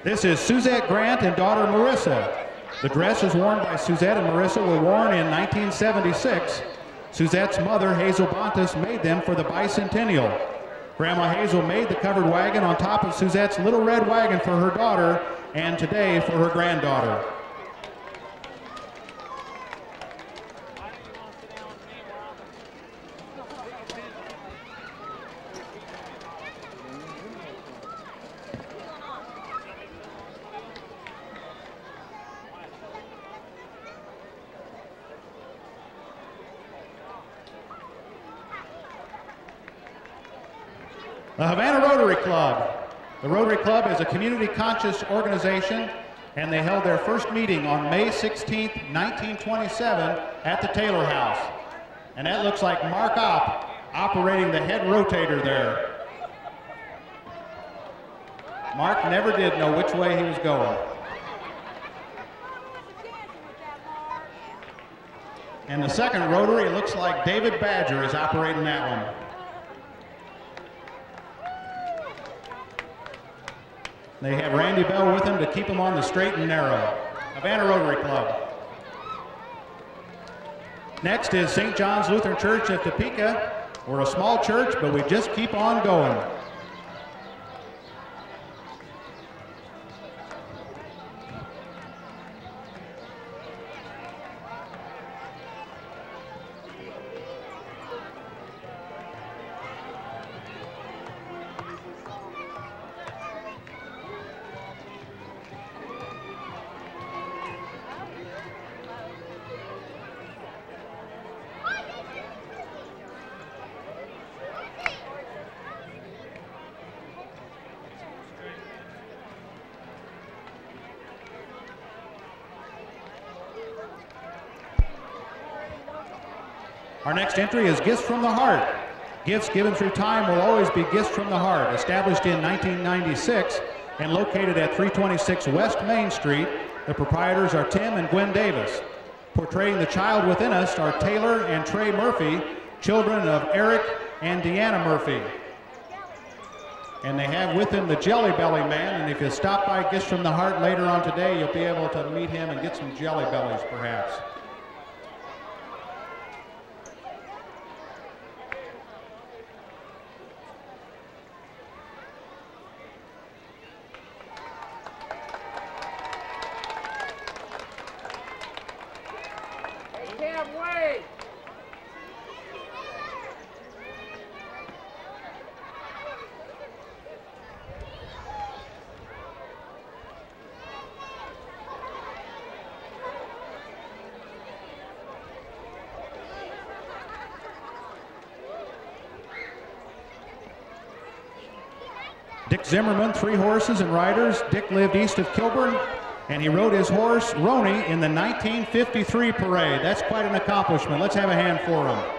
This is Suzette Grant and daughter Marissa. The dresses worn by Suzette and Marissa were worn in 1976. Suzette's mother, Hazel Bontas, made them for the bicentennial. Grandma Hazel made the covered wagon on top of Suzette's little red wagon for her daughter and today for her granddaughter. The Havana Rotary Club. The Rotary Club is a community-conscious organization, and they held their first meeting on May 16th, 1927 at the Taylor House. And that looks like Mark Opp operating the head rotator there. Mark never did know which way he was going. And the second rotary, it looks like David Badger is operating that one. They have Randy Bell with them to keep them on the straight and narrow. Havana Rotary Club. Next is St. John's Lutheran Church of Topeka. We're a small church, but we just keep on going. Our next entry is Gifts from the Heart. Gifts given through time will always be Gifts from the Heart. Established in 1996 and located at 326 West Main Street, the proprietors are Tim and Gwen Davis. Portraying the child within us are Taylor and Trey Murphy, children of Eric and Deanna Murphy. And they have with them the Jelly Belly Man, and if you stop by Gifts from the Heart later on today, you'll be able to meet him and get some Jelly Bellies perhaps. Dick Zimmerman, 3 horses and riders. Dick lived east of Kilburn, and he rode his horse, Roni, in the 1953 parade. That's quite an accomplishment. Let's have a hand for him.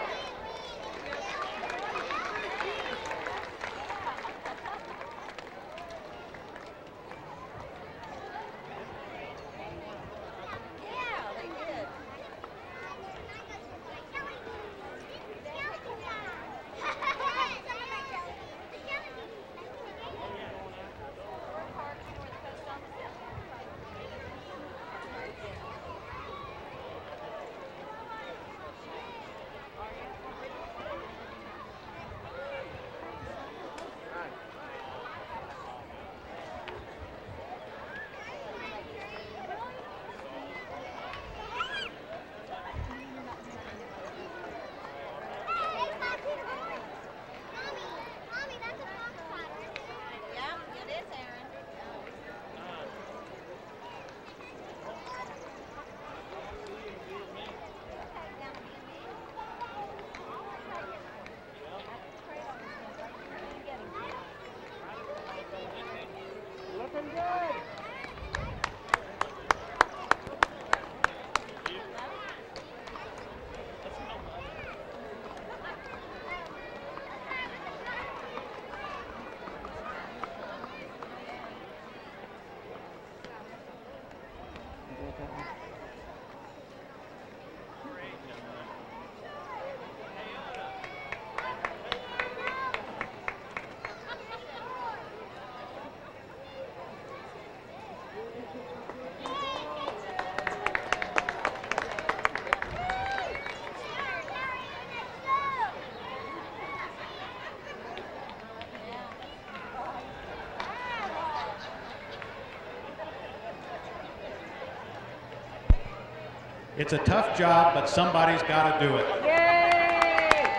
It's a tough job, but somebody's got to do it.
Yay!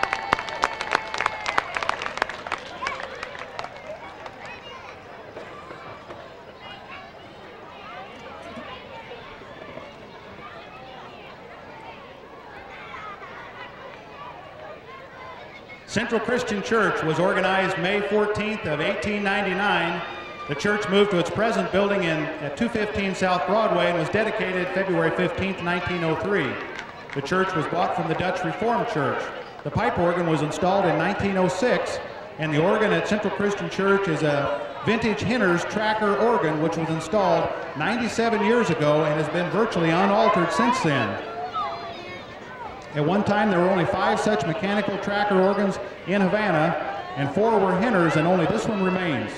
Central Christian Church was organized May 14th of 1899. The church moved to its present building at 215 South Broadway and was dedicated February 15th, 1903. The church was bought from the Dutch Reformed Church. The pipe organ was installed in 1906, and the organ at Central Christian Church is a vintage Henner's Tracker organ, which was installed 97 years ago and has been virtually unaltered since then. At one time, there were only 5 such mechanical Tracker organs in Havana, and 4 were Henner's, and only this one remains.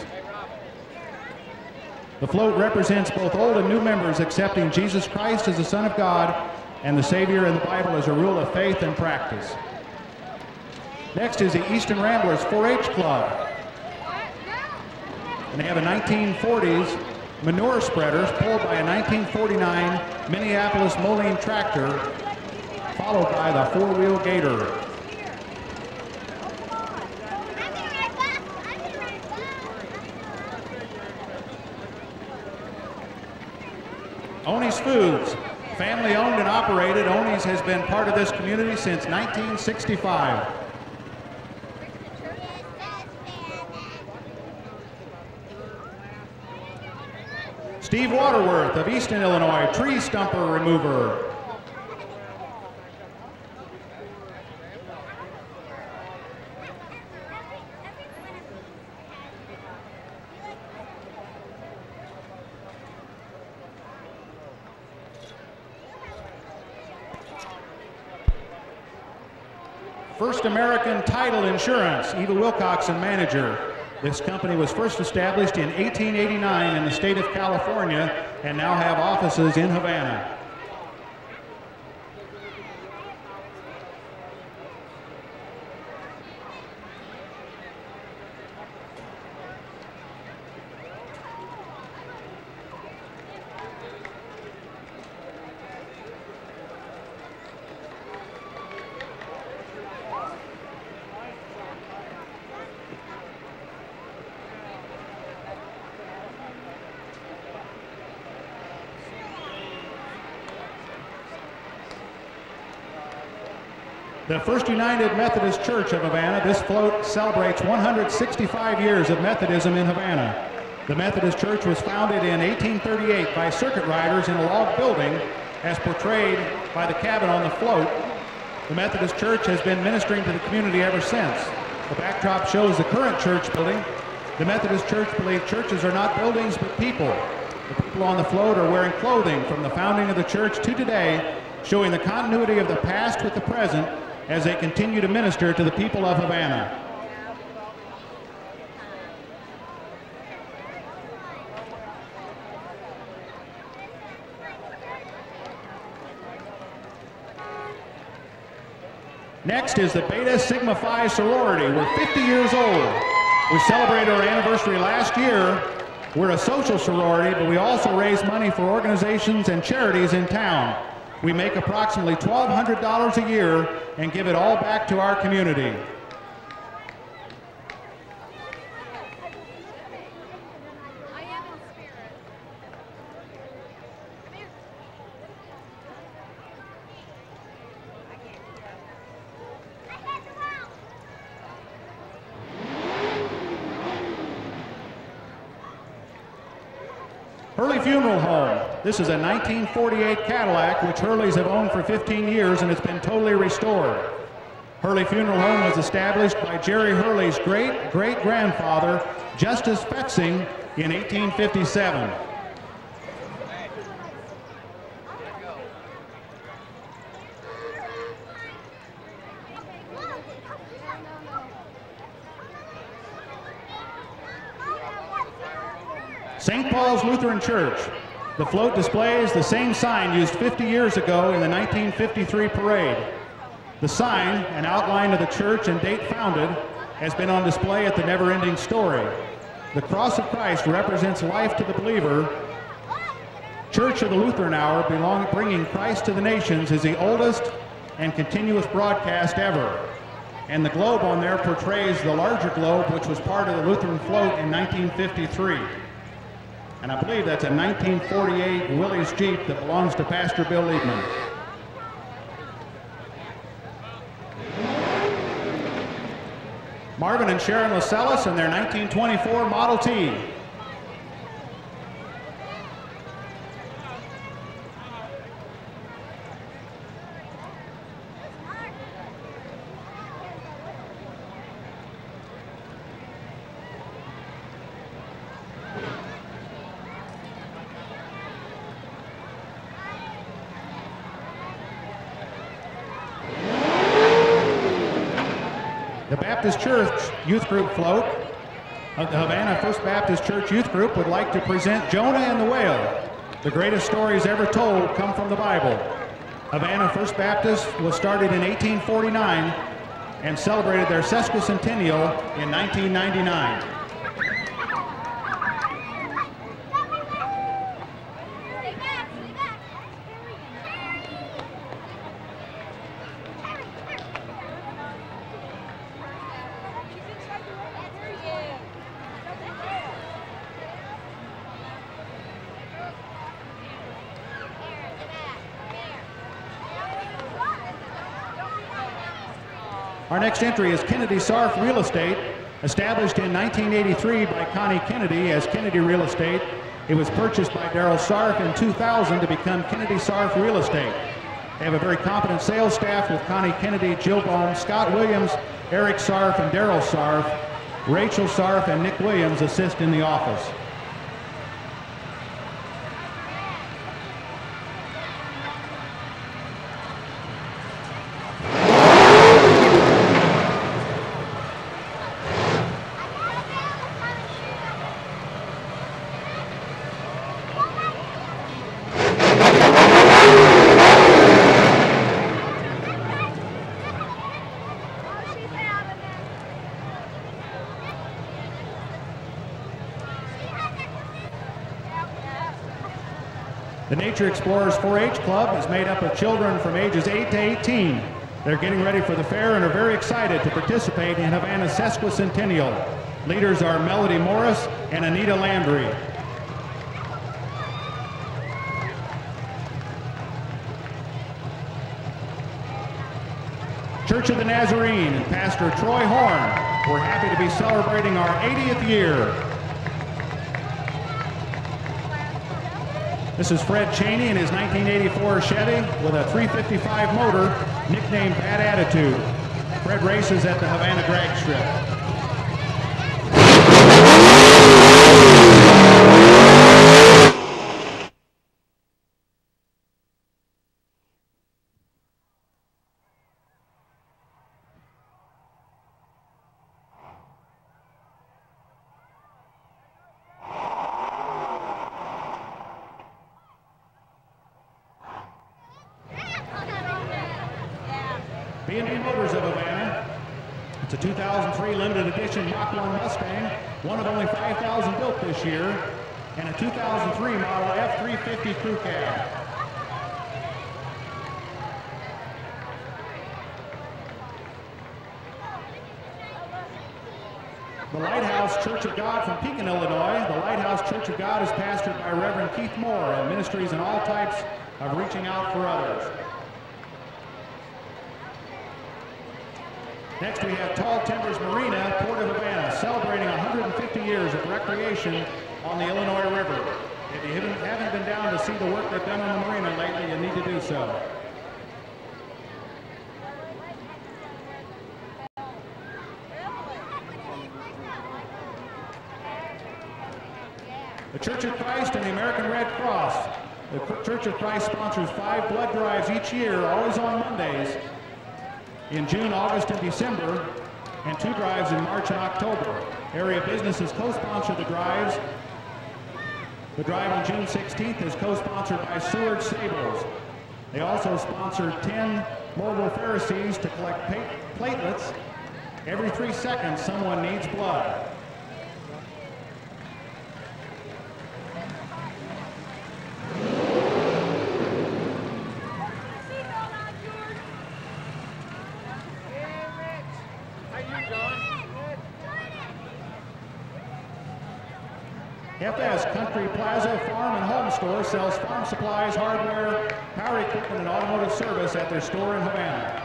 The float represents both old and new members accepting Jesus Christ as the Son of God and the Savior and the Bible as a rule of faith and practice. Next is the Easton Ramblers 4-H Club. And they have a 1940s manure spreaders pulled by a 1949 Minneapolis Moline tractor, followed by the four-wheel gator. Oney's Foods, family owned and operated. Oney's has been part of this community since 1965. Steve Waterworth of Easton, Illinois, tree stumper remover. First American Title Insurance, Eva Wilcoxon, manager. This company was first established in 1889 in the state of California and now have offices in Havana. The First United Methodist Church of Havana, this float celebrates 165 years of Methodism in Havana. The Methodist Church was founded in 1838 by circuit riders in a log building, as portrayed by the cabin on the float. The Methodist Church has been ministering to the community ever since. The backdrop shows the current church building. The Methodist Church believe churches are not buildings but people. The people on the float are wearing clothing from the founding of the church to today, showing the continuity of the past with the present as they continue to minister to the people of Havana. Next is the Beta Sigma Phi sorority. We're 50 years old. We celebrated our anniversary last year. We're a social sorority, but we also raise money for organizations and charities in town. We make approximately $1,200 a year and give it all back to our community. Hurley Funeral Home. This is a 1948 Cadillac, which Hurleys have owned for 15 years, and it's been totally restored. Hurley Funeral Home was established by Jerry Hurley's great-great-grandfather, Justice Fexing, in 1857. St. Paul's Lutheran Church. The float displays the same sign used 50 years ago in the 1953 parade. The sign, an outline of the church and date founded, has been on display at the Never Ending Story. The cross of Christ represents life to the believer. Church of the Lutheran Hour, bringing Christ to the nations, is the oldest and continuous broadcast ever. And the globe on there portrays the larger globe, which was part of the Lutheran float in 1953. And I believe that's a 1948 Willys Jeep that belongs to Pastor Bill Liebman. Marvin and Sharon Lascelles and their 1924 Model T. The Baptist Church Youth Group float of the Havana First Baptist Church Youth Group would like to present Jonah and the Whale. The greatest stories ever told come from the Bible. Havana First Baptist was started in 1849 and celebrated their sesquicentennial in 1999. Our next entry is Kennedy Sarf Real Estate, established in 1983 by Connie Kennedy as Kennedy Real Estate. It was purchased by Darryl Sarf in 2000 to become Kennedy Sarf Real Estate. They have a very competent sales staff with Connie Kennedy, Jill Bohm, Scott Williams, Eric Sarf, and Darryl Sarf. Rachel Sarf and Nick Williams assist in the office. The Nature Explorers 4-H Club is made up of children from ages 8 to 18. They're getting ready for the fair and are very excited to participate in Havana's sesquicentennial. Leaders are Melody Morris and Anita Landry. Church of the Nazarene and Pastor Troy Horn. We're happy to be celebrating our 80th year. This is Fred Cheney in his 1984 Chevy with a 355 motor, nicknamed Bad Attitude. Fred races at the Havana Drag Strip. B&B Motors of Havana. It's a 2003 limited edition Mach 1 Mustang, one of only 5,000 built this year, and a 2003 model F350 Crew Cab. The Lighthouse Church of God from Pekin, Illinois. The Lighthouse Church of God is pastored by Reverend Keith Moore and ministries in all types of reaching out for others. Next we have Tall Timbers Marina, Port of Havana, celebrating 150 years of recreation on the Illinois River. If you haven't been down to see the work they've done on the marina lately, you need to do so. The Church of Christ and the American Red Cross. The Church of Christ sponsors 5 blood drives each year, always on Mondays, in June, August, and December, and 2 drives in March and October. Area businesses co-sponsor the drives. The drive on June 16th is co-sponsored by Seward Stables. They also sponsor 10 mobile Pharisees to collect platelets. Every 3 seconds, someone needs blood. FS Country Plaza Farm and Home Store sells farm supplies, hardware, power equipment, and automotive service at their store in Havana.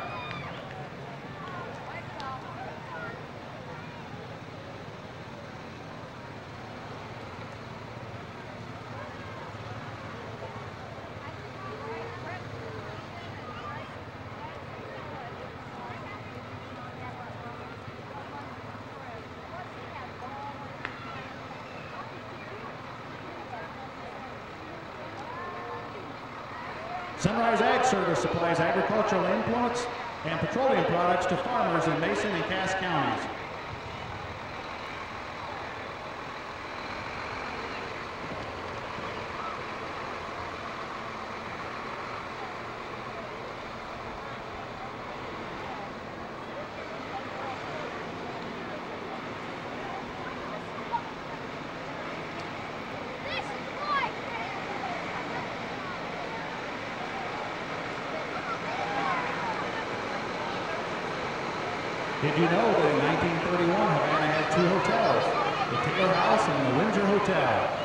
Sunrise Ag Service supplies agricultural implements and petroleum products to farmers in Mason and Cass counties. Did you know that in 1931, Havana had two hotels, the Taylor House and the Windsor Hotel?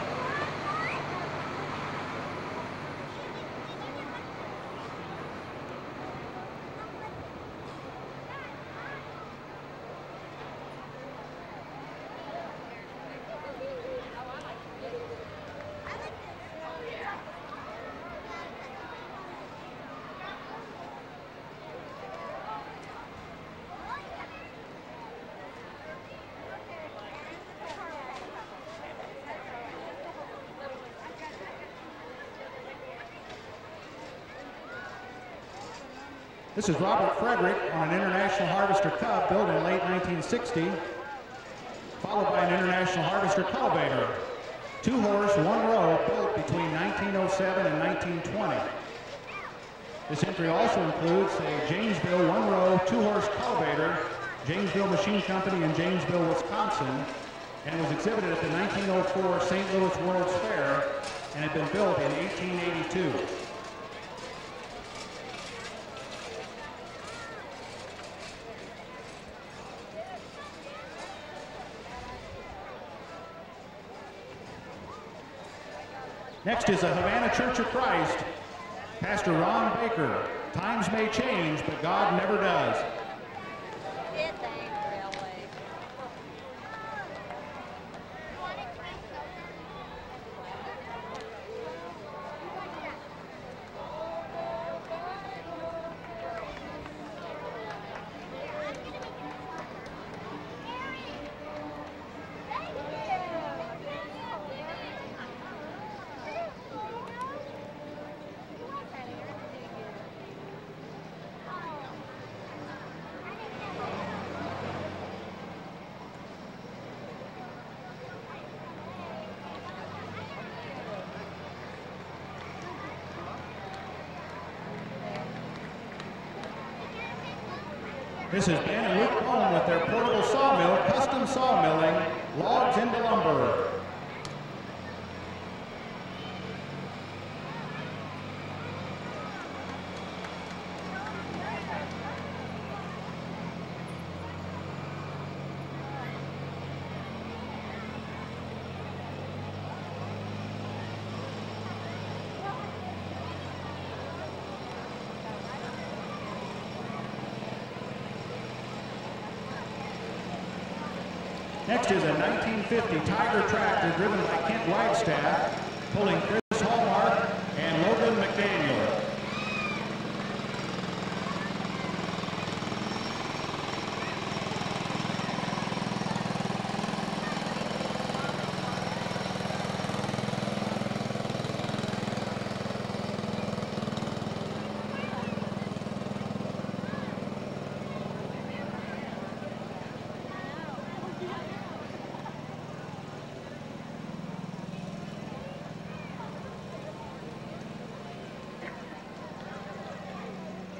This is Robert Frederick on an International Harvester Cub built in late 1960, followed by an International Harvester Cultivator. 2-horse, 1 row, built between 1907 and 1920. This entry also includes a Janesville 1 row, 2-horse cultivator, Janesville Machine Company in Janesville, Wisconsin, and was exhibited at the 1904 St. Louis World's Fair and had been built in 1882. Next is a Havana Church of Christ, Pastor Ron Baker. Times may change, but God never does. This is Ben and Luke Bone with their portable sawmill, custom sawmilling, logs into lumber. Next is a 1950 Tiger tractor driven by Kent Wagstaff, pulling Chris Hallmark and Logan McDaniel.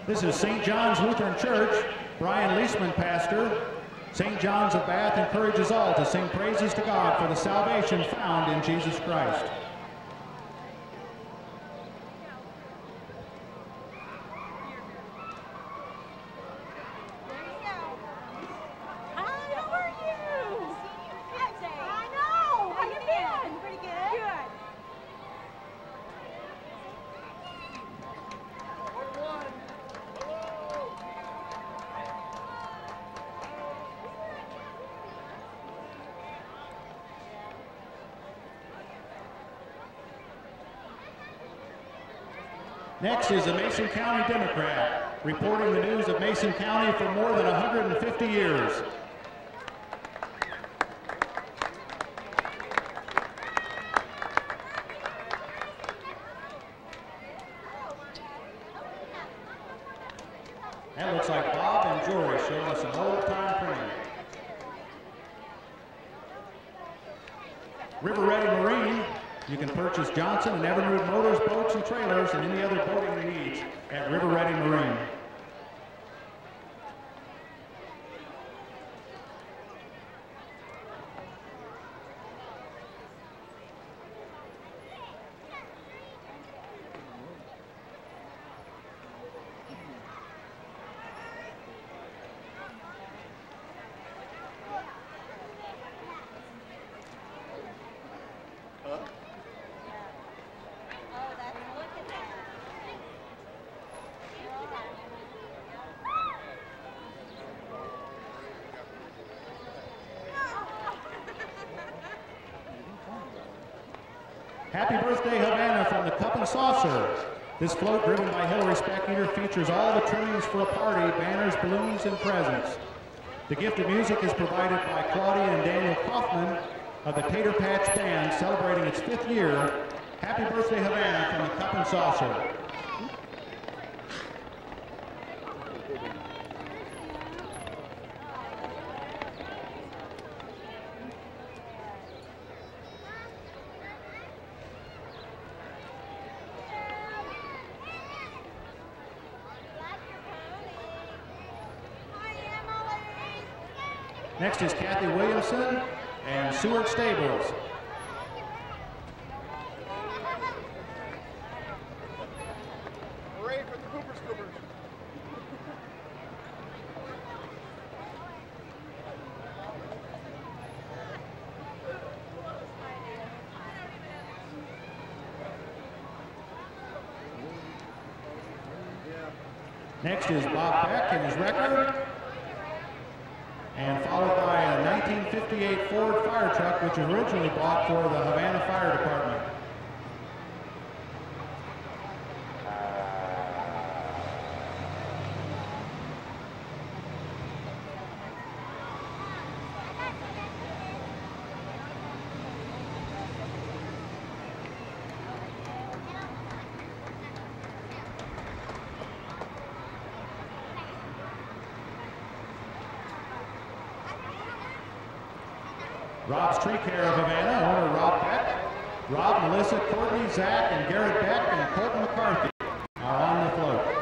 This is St. John's Lutheran Church, Brian Leisman, pastor. St. John's of Bath encourages all to sing praises to God for the salvation found in Jesus Christ. Next is a Mason County Democrat, reporting the news of Mason County for more than 150 years. That looks like Bob and Jory showing us some old-time printing. River Ready Marine. You can purchase Johnson and Evinrude motors, boats, and trailers, and any other boating needs at River Ready Marine. Happy Birthday Havana from the Cup and Saucer. This float, driven by Hillary Spectator, features all the trimmings for a party, banners, balloons, and presents. The gift of music is provided by Claudia and Daniel Kaufman of the Tater Patch Band, celebrating its 5th year. Happy Birthday Havana from the Cup and Saucer. Next is Kathy Williamson and Seward Stables.
Hooray for the Cooper Scoopers.
Next is Bob Beck and his record, and followed by a 1958 Ford fire truck, which was originally bought for the Havana Fire Department. Rob's Tree Care of Havana, owner Rob Beck. Rob, Melissa, Courtney, Zach, and Garrett Beck, and Colton McCarthy are on the float.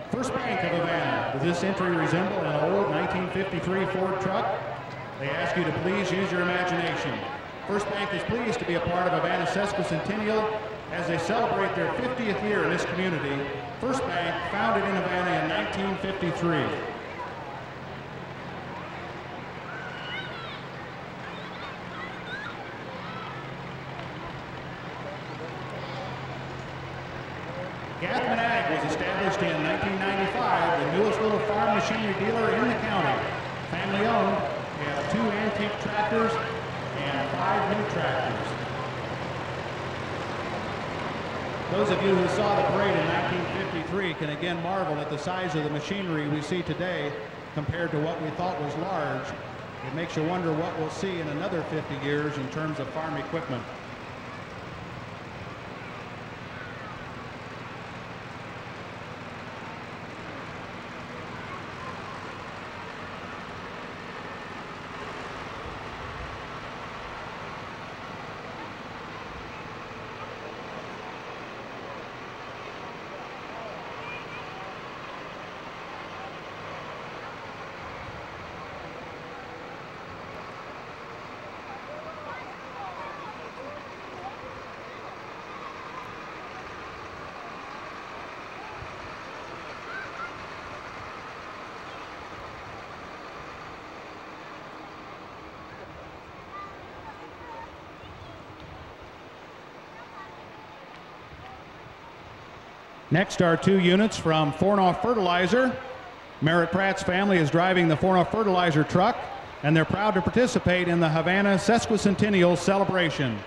First Bank of Havana. Does this entry resemble an old 1953 Ford truck? They ask you to please use your imagination. First Bank is pleased to be a part of Havana Sesquicentennial as they celebrate their 50th year in this community. First Bank, founded in Havana in 1953. Gathman Ag was established in 1995, the newest little farm machinery dealer in the county. Family owned. We have 2 antique tractors and 5 new tractors. Those of you who saw the parade in 1953 can again marvel at the size of the machinery we see today compared to what we thought was large. It makes you wonder what we'll see in another 50 years in terms of farm equipment. Next are 2 units from Fornoff Fertilizer. Merritt Pratt's family is driving the Fornoff Fertilizer truck, and they're proud to participate in the Havana Sesquicentennial celebration.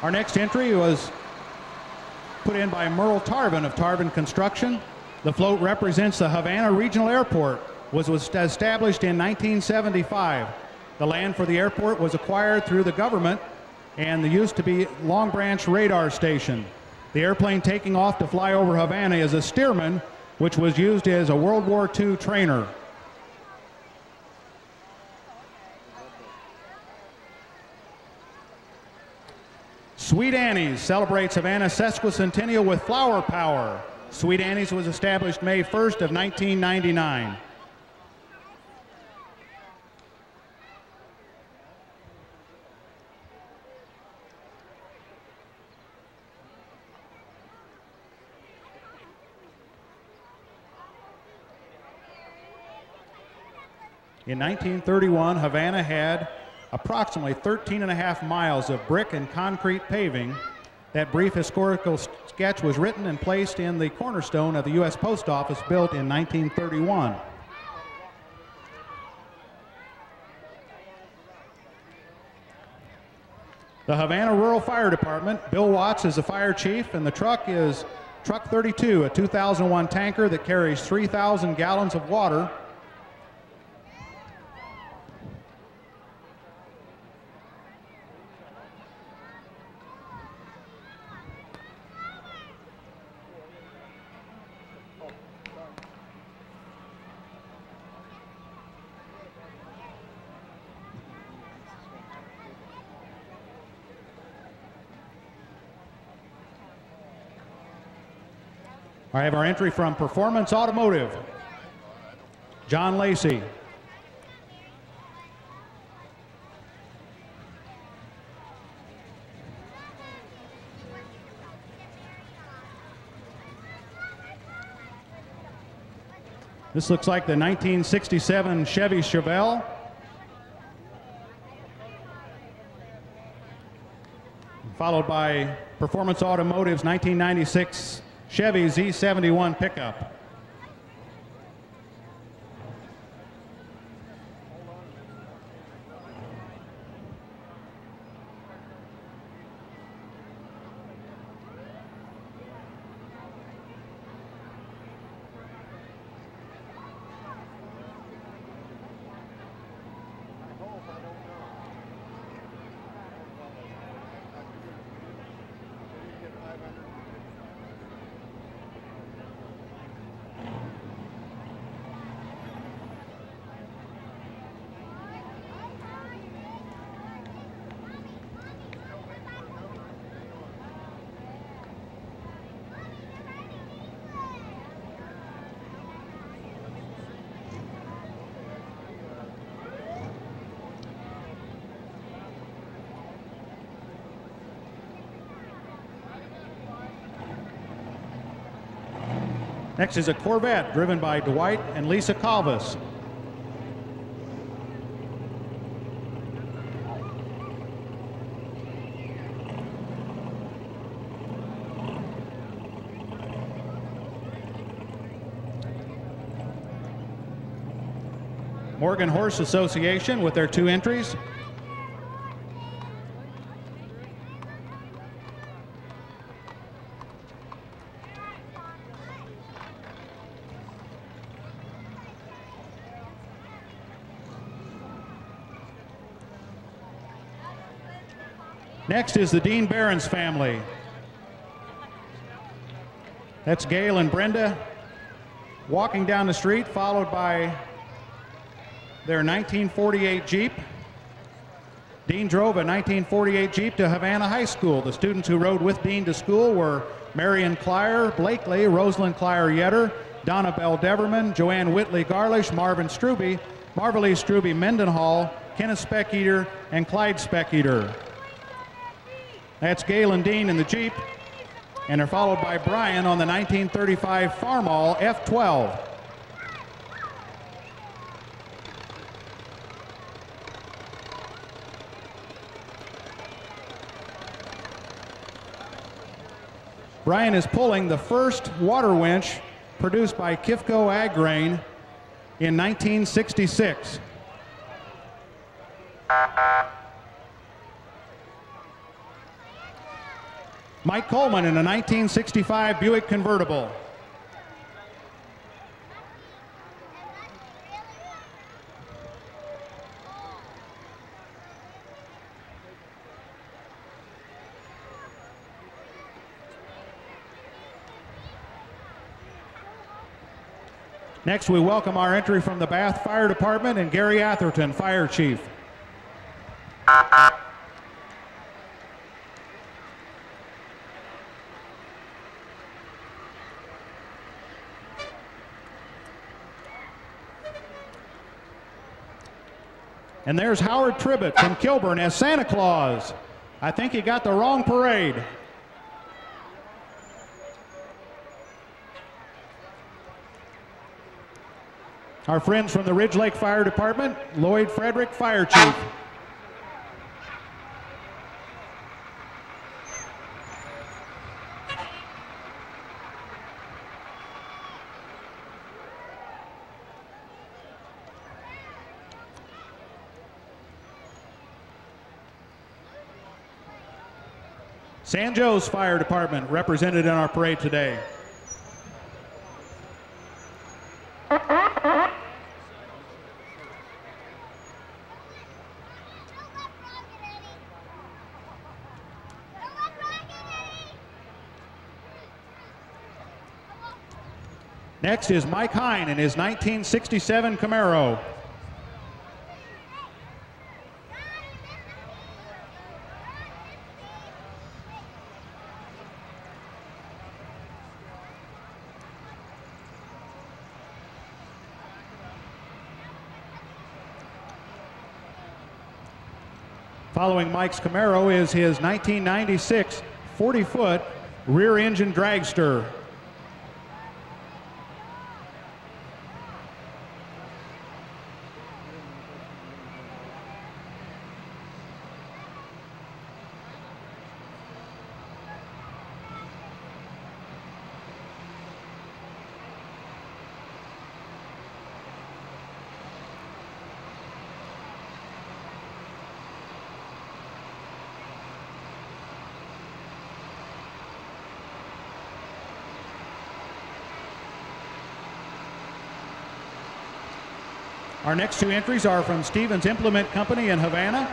Our next entry was put in by Merle Tarvin of Tarvin Construction. The float represents the Havana Regional Airport, was established in 1975. The land for the airport was acquired through the government, and there used to be Long Branch Radar Station. The airplane taking off to fly over Havana is a Stearman, which was used as a World War II trainer. Sweet Annie's celebrates Havana's sesquicentennial with Flower Power. Sweet Annie's was established May 1st of 1999. In 1931, Havana had approximately 13.5 miles of brick and concrete paving. That brief historical sketch was written and placed in the cornerstone of the U.S. Post Office, built in 1931. The Havana Rural Fire Department, Bill Watts is the fire chief, and the truck is Truck 32, a 2001 tanker that carries 3,000 gallons of water. I have our entry from Performance Automotive. John Lacey. This looks like the 1967 Chevy Chevelle. Followed by Performance Automotive's 1996 Chevy Z71 pickup. Next is a Corvette driven by Dwight and Lisa Calvis. Morgan Horse Association with their 2 entries. Next is the Dean Behrens family. That's Gail and Brenda walking down the street, followed by their 1948 Jeep. Dean drove a 1948 Jeep to Havana High School. The students who rode with Dean to school were Marion Clyer Blakely, Rosalind Clyer Yetter, Donna Bell Deverman, Joanne Whitley Garlish, Marvin Struby, Marvelise Struby Mendenhall, Kenneth Specketer, and Clyde Specketer. That's Gail and Dean in the Jeep, and they're followed by Brian on the 1935 Farmall F12. Brian is pulling the first water winch produced by Kifco Agrain in 1966. Mike Coleman in a 1965 Buick convertible. Next, we welcome our entry from the Bath Fire Department and Gary Atherton, Fire Chief. And there's Howard Tribbett from Kilburn as Santa Claus. I think he got the wrong parade. Our friends from the Ridge Lake Fire Department, Lloyd Frederick, Fire Chief. San Jose Fire Department represented in our parade today. Next is Mike Hine in his 1967 Camaro. Following Mike's Camaro is his 1996 40-foot rear-engine dragster. Our next two entries are from Stevens Implement Company in Havana.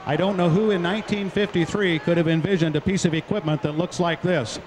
I don't know who in 1953 could have envisioned a piece of equipment that looks like this.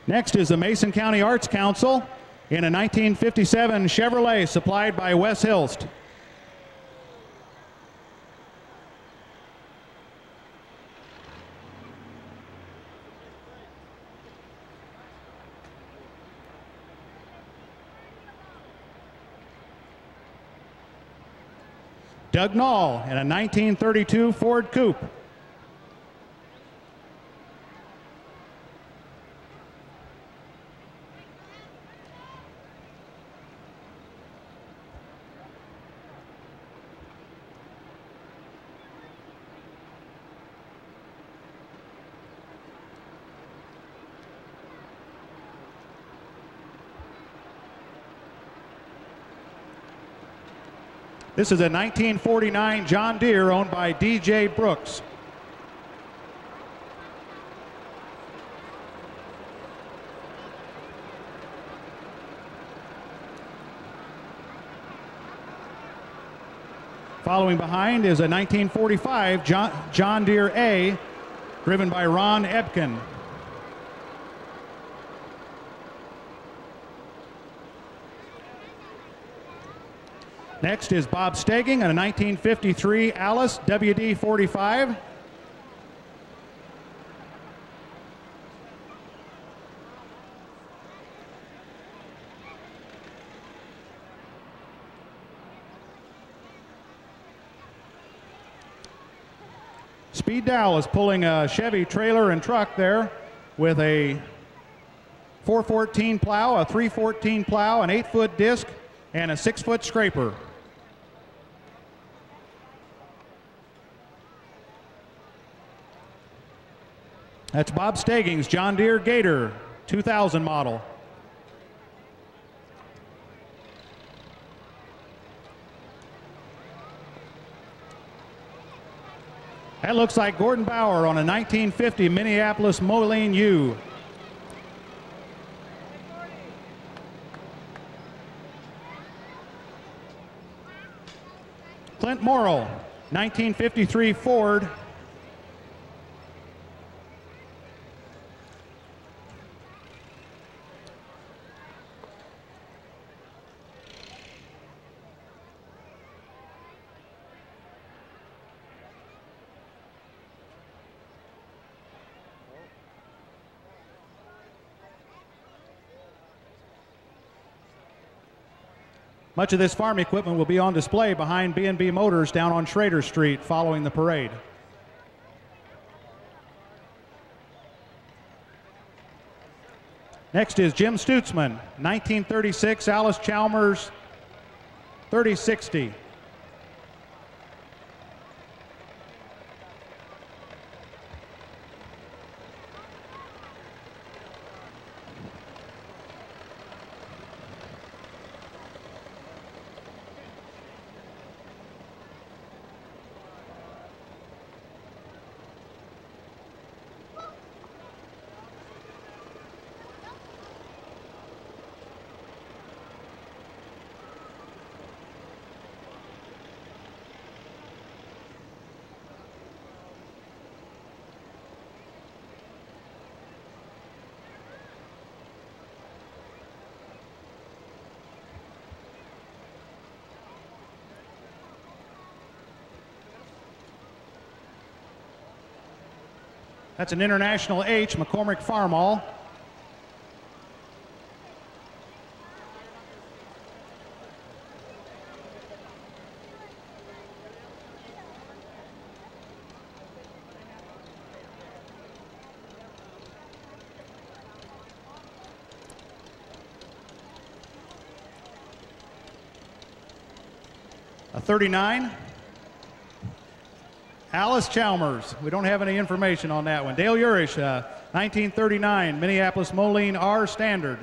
Next is the Mason County Arts Council in a 1957 Chevrolet supplied by Wes Hilst. Doug Knoll in a 1932 Ford Coupe. This is a 1949 John Deere owned by D.J. Brooks. Following behind is a 1945 John Deere A, driven by Ron Ebken. Next is Bob Stegging on a 1953 Alice WD-45. Speed Dow is pulling a Chevy trailer and truck there with a 414 plow, a 314 plow, an 8-foot disc, and a 6-foot scraper. That's Bob Stegging's John Deere Gator 2000 model. That looks like Gordon Bauer on a 1950 Minneapolis Moline U. Clint Morrill, 1953 Ford. Much of this farm equipment will be on display behind B&B Motors down on Schrader Street following the parade. Next is Jim Stutzman, 1936 Alice Chalmers 3060. That's an International H, McCormick Farmall. A 39. Alice Chalmers. We don't have any information on that one. Dale Urish, 1939 Minneapolis Moline R Standard.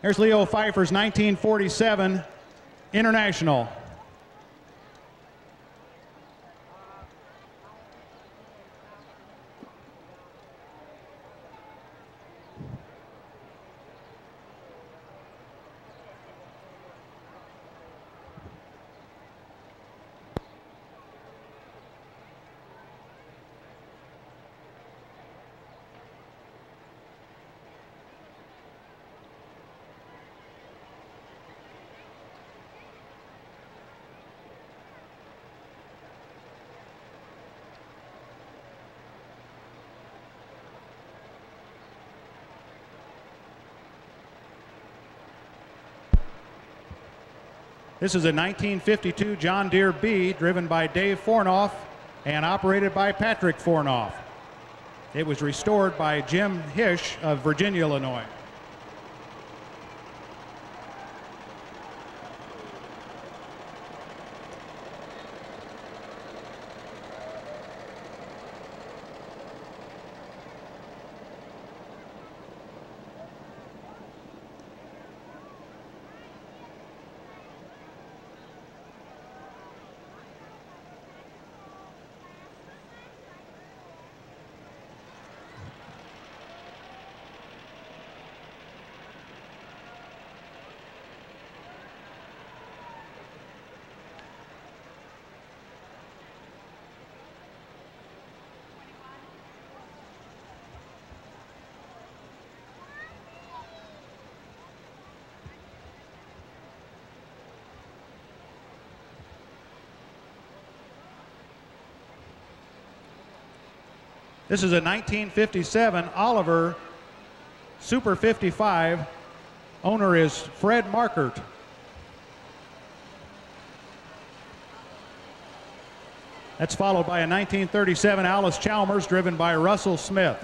Here's Leo Pfeiffer's 1947 International. This is a 1952 John Deere B driven by Dave Fornoff and operated by Patrick Fornoff. It was restored by Jim Hish of Virginia, Illinois. This is a 1957 Oliver Super 55. Owner is Fred Markert. That's followed by a 1937 Alice Chalmers driven by Russell Smith.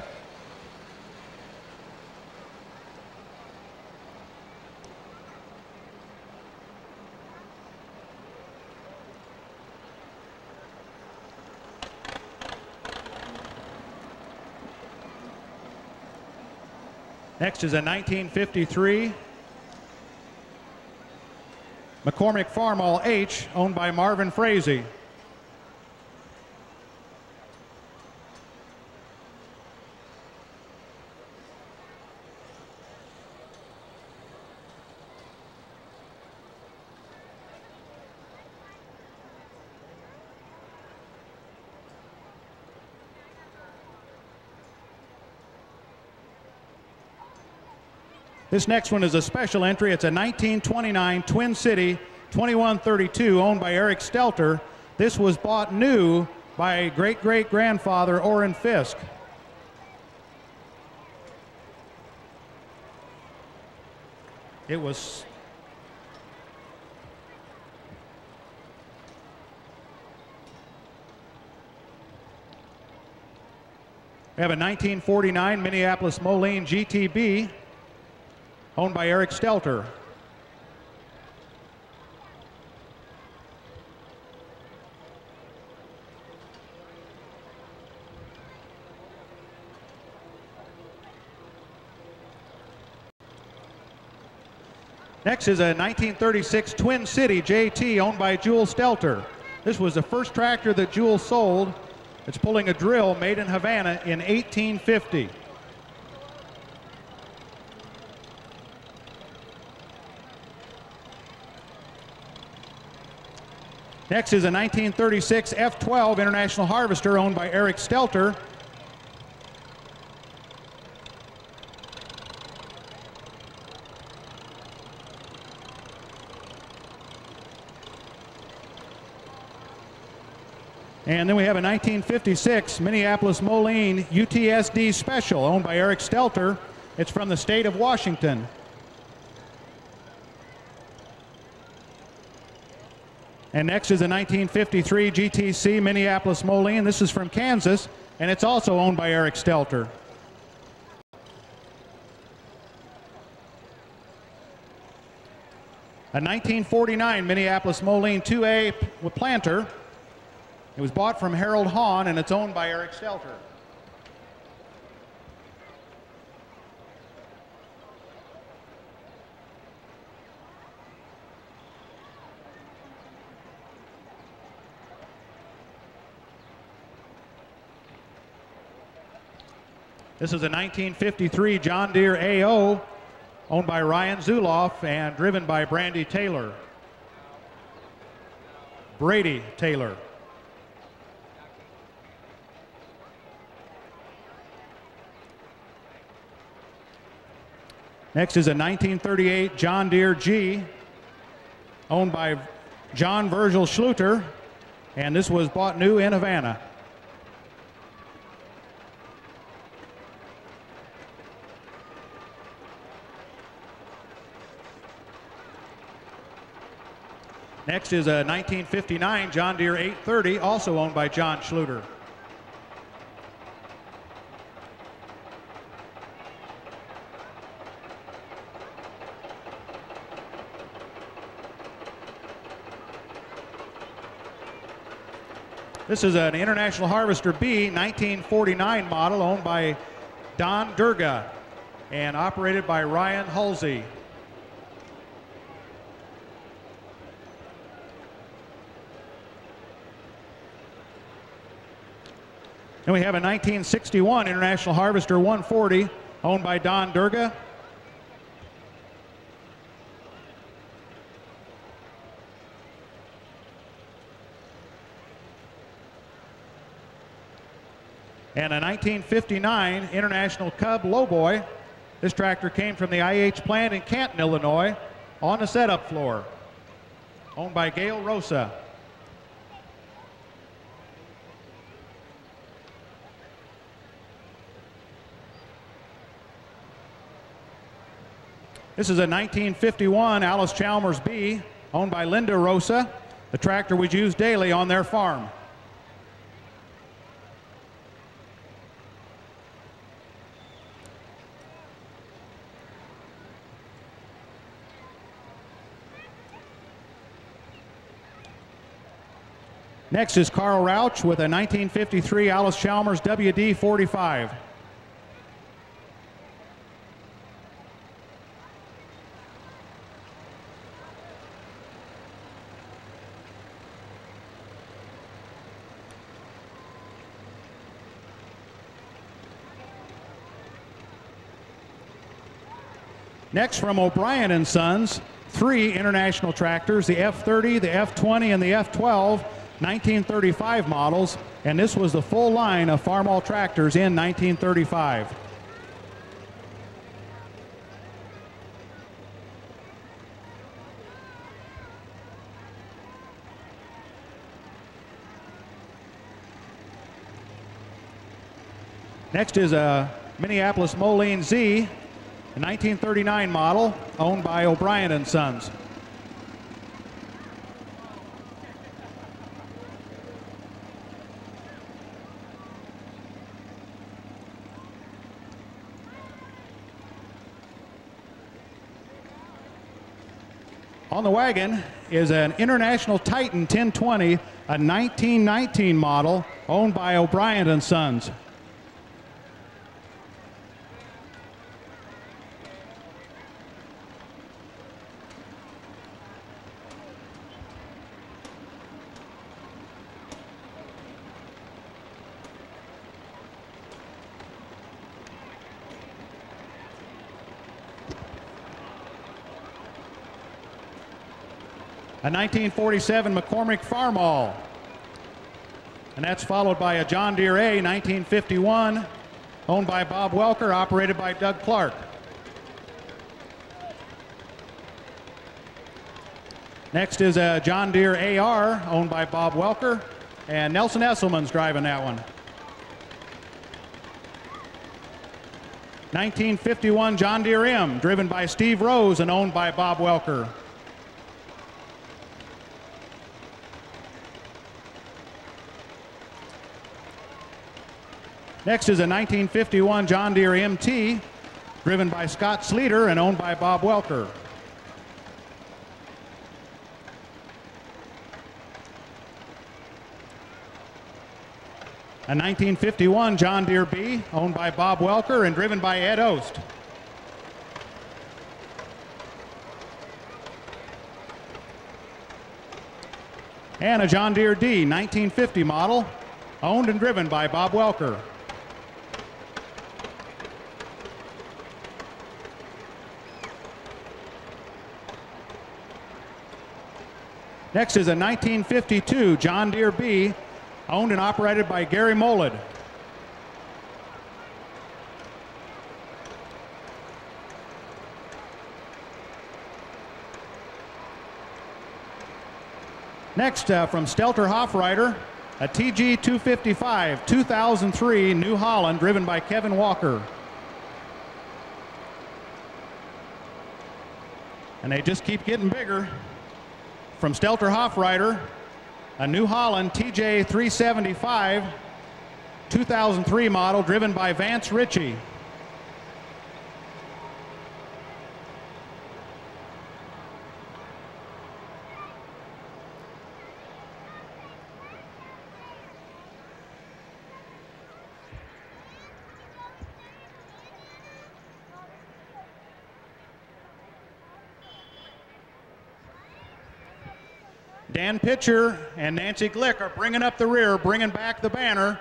Next is a 1953 McCormick Farmall H, owned by Marvin Frazee. This next one is a special entry. It's a 1929 Twin City 2132 owned by Eric Stelter. This was bought new by great-great-grandfather Orrin Fisk. It was we have a 1949 Minneapolis Moline GTB owned by Eric Stelter. Next is a 1936 Twin City JT owned by Jewel Stelter. This was the first tractor that Jewel sold. It's pulling a drill made in Havana in 1850. Next is a 1936 F12 International Harvester owned by Eric Stelter. And then we have a 1956 Minneapolis Moline UTSD Special owned by Eric Stelter. It's from the state of Washington. And next is a 1953 GTC Minneapolis Moline. This is from Kansas, and it's also owned by Eric Stelter. A 1949 Minneapolis Moline 2A planter. It was bought from Harold Hahn, and it's owned by Eric Stelter. This is a 1953 John Deere AO owned by Ryan Zuloff and driven by Brady Taylor. Next is a 1938 John Deere G owned by John Virgil Schluter, and this was bought new in Havana. Next is a 1959 John Deere 830, also owned by John Schluter. This is an International Harvester B 1949 model owned by Don Durga and operated by Ryan Halsey. And we have a 1961 International Harvester 140 owned by Don Durga. And a 1959 International Cub Lowboy. This tractor came from the IH plant in Canton, Illinois, on the setup floor, owned by Gail Rosa. This is a 1951 Alice Chalmers B, owned by Linda Rosa. The tractor was used daily on their farm. Next is Carl Rauch with a 1953 Alice Chalmers WD-45. Next, from O'Brien and Sons, 3 international tractors, the F30, the F20, and the F12, 1935 models, and this was the full line of Farmall tractors in 1935. Next is a Minneapolis Moline Z, a 1939 model, owned by O'Brien and Sons. On the wagon is an International Titan 1020, a 1919 model, owned by O'Brien and Sons. A 1947 McCormick Farmall, and that's followed by a John Deere A 1951, owned by Bob Welker, operated by Doug Clark. Next is a John Deere AR, owned by Bob Welker, and Nelson Esselman's driving that one. 1951 John Deere M, driven by Steve Rose and owned by Bob Welker. Next is a 1951 John Deere MT, driven by Scott Sleater and owned by Bob Welker. A 1951 John Deere B, owned by Bob Welker and driven by Ed Ost. And a John Deere D, 1950 model, owned and driven by Bob Welker. Next is a 1952 John Deere B, owned and operated by Gary Molid. Next, from Stelter Hofreiter, a TG 255 2003 New Holland, driven by Kevin Walker. And they just keep getting bigger. From Stelter Hofreiter, a New Holland TJ 375 2003 model, driven by Vance Ritchie. Dan Pitcher and Nancy Glick are bringing up the rear, bringing back the banner,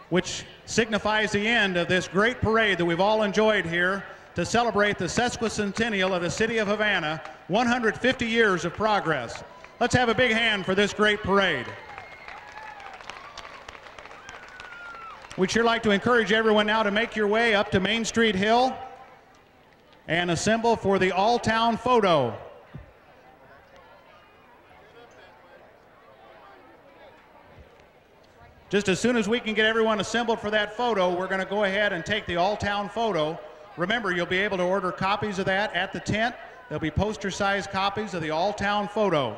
which signifies the end of this great parade that we've all enjoyed here to celebrate the sesquicentennial of the city of Havana, 150 years of progress. Let's have a big hand for this great parade. We'd sure like to encourage everyone now to make your way up to Main Street Hill and assemble for the all-town photo. Just as soon as we can get everyone assembled for that photo, we're going to go ahead and take the all-town photo. Remember, you'll be able to order copies of that at the tent. There'll be poster-sized copies of the all-town photo.